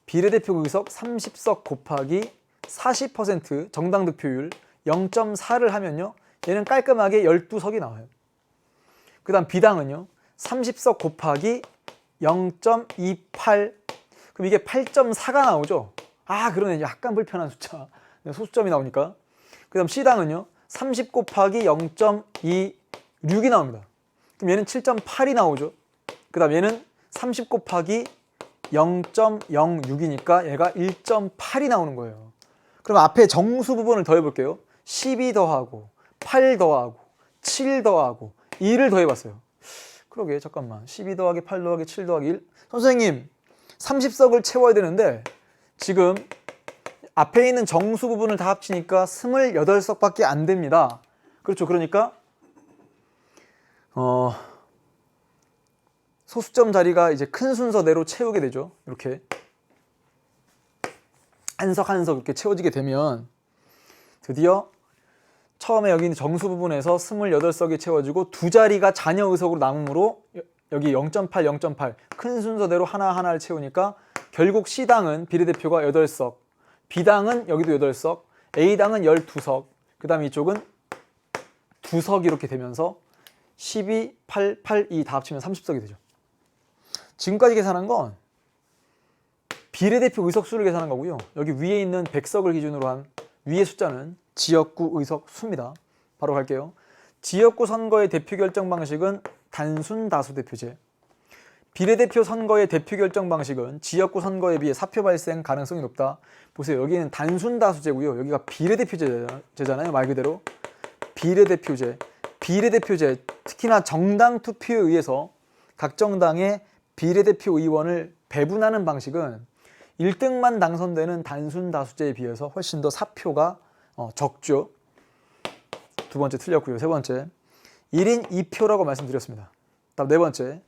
비례대표 의석 30석 곱하기 40% 정당 득표율 0.4를 하면요, 얘는 깔끔하게 12석이 나와요. 그 다음 B당은요 30석 곱하기 0.28, 그럼 이게 8.4가 나오죠. 그러네, 약간 불편한 숫자, 소수점이 나오니까. 그 다음 C당은요 30 곱하기 0.26이 나옵니다. 그럼 얘는 7.8이 나오죠. 그 다음 얘는 30 곱하기 0.06이니까 얘가 1.8이 나오는 거예요. 그럼 앞에 정수 부분을 더해볼게요. 12 더하고 8 더하고 7 더하고 2를 더해봤어요. 그러게, 잠깐만. 12 더하기 8 더하기 7 더하기 1. 선생님 30석을 채워야 되는데 지금 앞에 있는 정수 부분을 다 합치니까 28석밖에 안 됩니다. 그렇죠. 그러니까 소수점 자리가 이제 큰 순서대로 채우게 되죠. 이렇게 한 석 한 석 이렇게 채워지게 되면 드디어 처음에 여기 있는 정수 부분에서 28석이 채워지고 두 자리가 잔여 의석으로 남으므로 여기 0.8, 0.8 큰 순서대로 하나하나를 채우니까 결국 C당은 비례대표가 8석, B당은 여기도 8석, A당은 12석, 그 다음 이쪽은 2석 이렇게 되면서 12, 8, 8, 2 다 합치면 30석이 되죠. 지금까지 계산한 건 비례대표 의석수를 계산한 거고요. 여기 위에 있는 100석을 기준으로 한 위의 숫자는 지역구 의석 수입니다. 바로 갈게요. 지역구 선거의 대표 결정 방식은 단순 다수 대표제. 비례대표 선거의 대표 결정 방식은 지역구 선거에 비해 사표 발생 가능성이 높다. 보세요. 여기는 단순 다수제고요. 여기가 비례대표제잖아요. 말 그대로 비례대표제. 비례대표제, 특히나 정당 투표에 의해서 각 정당의 비례대표 의원을 배분하는 방식은 1등만 당선되는 단순 다수제에 비해서 훨씬 더 사표가 적죠. 두 번째 틀렸고요. 세 번째, 1인 2표라고 말씀드렸습니다. 다음 네 번째,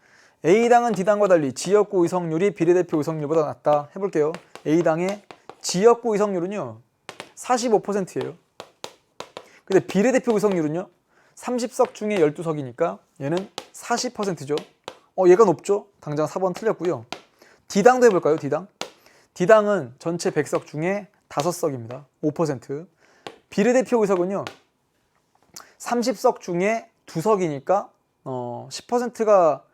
A당은 D당과 달리 지역구 의석률이 비례대표 의석률보다 낮다. 해볼게요. A당의 지역구 의석률은요 45%예요. 근데 비례대표 의석률은요 30석 중에 12석이니까 얘는 40%죠. 얘가 높죠? 당장 4번 틀렸고요. D당도 해볼까요? D당은 전체 100석 중에 5석입니다. 5%. 비례대표 의석은요 30석 중에 2석이니까 10%가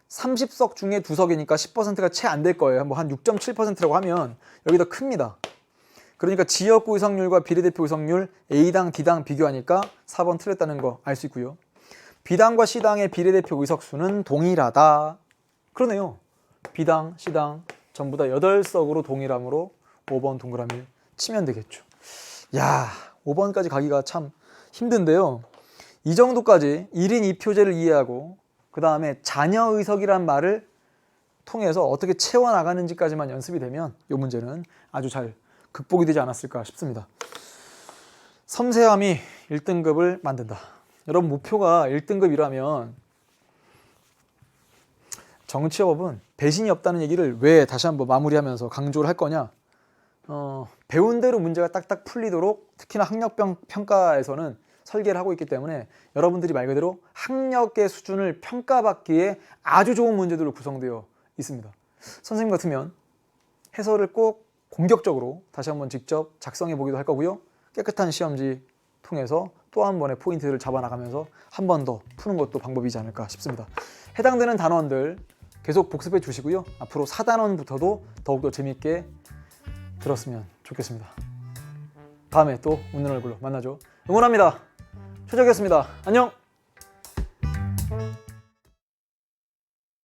30석 중에 2석이니까 10%가 채 안 될 거예요. 뭐 한 6.7%라고 하면 여기 더 큽니다. 그러니까 지역구 의석률과 비례대표 의석률 A당, D당 비교하니까 4번 틀렸다는 거 알 수 있고요. B당과 C당의 비례대표 의석수는 동일하다. 그러네요. B당, C당 전부 다 8석으로 동일함으로 5번 동그라미를 치면 되겠죠. 야, 5번까지 가기가 참 힘든데요. 이 정도까지 1인 2표제를 이해하고 그 다음에 자녀 의석이란 말을 통해서 어떻게 채워나가는지까지만 연습이 되면 이 문제는 아주 잘 극복이 되지 않았을까 싶습니다. 섬세함이 1등급을 만든다. 여러분 목표가 1등급이라면 정치업은 배신이 없다는 얘기를 왜 다시 한번 마무리하면서 강조를 할 거냐. 배운 대로 문제가 딱딱 풀리도록 특히나 학력평가에서는 설계를 하고 있기 때문에 여러분들이 말 그대로 학력의 수준을 평가받기에 아주 좋은 문제들로 구성되어 있습니다. 선생님 같으면 해설을 꼭 공격적으로 다시 한번 직접 작성해 보기도 할 거고요. 깨끗한 시험지 통해서 또 한 번의 포인트를 잡아나가면서 한 번 더 푸는 것도 방법이지 않을까 싶습니다. 해당되는 단원들 계속 복습해 주시고요. 앞으로 4단원부터도 더욱더 재밌게 들었으면 좋겠습니다. 다음에 또 웃는 얼굴로 만나죠. 응원합니다. 최적이었습니다. 안녕!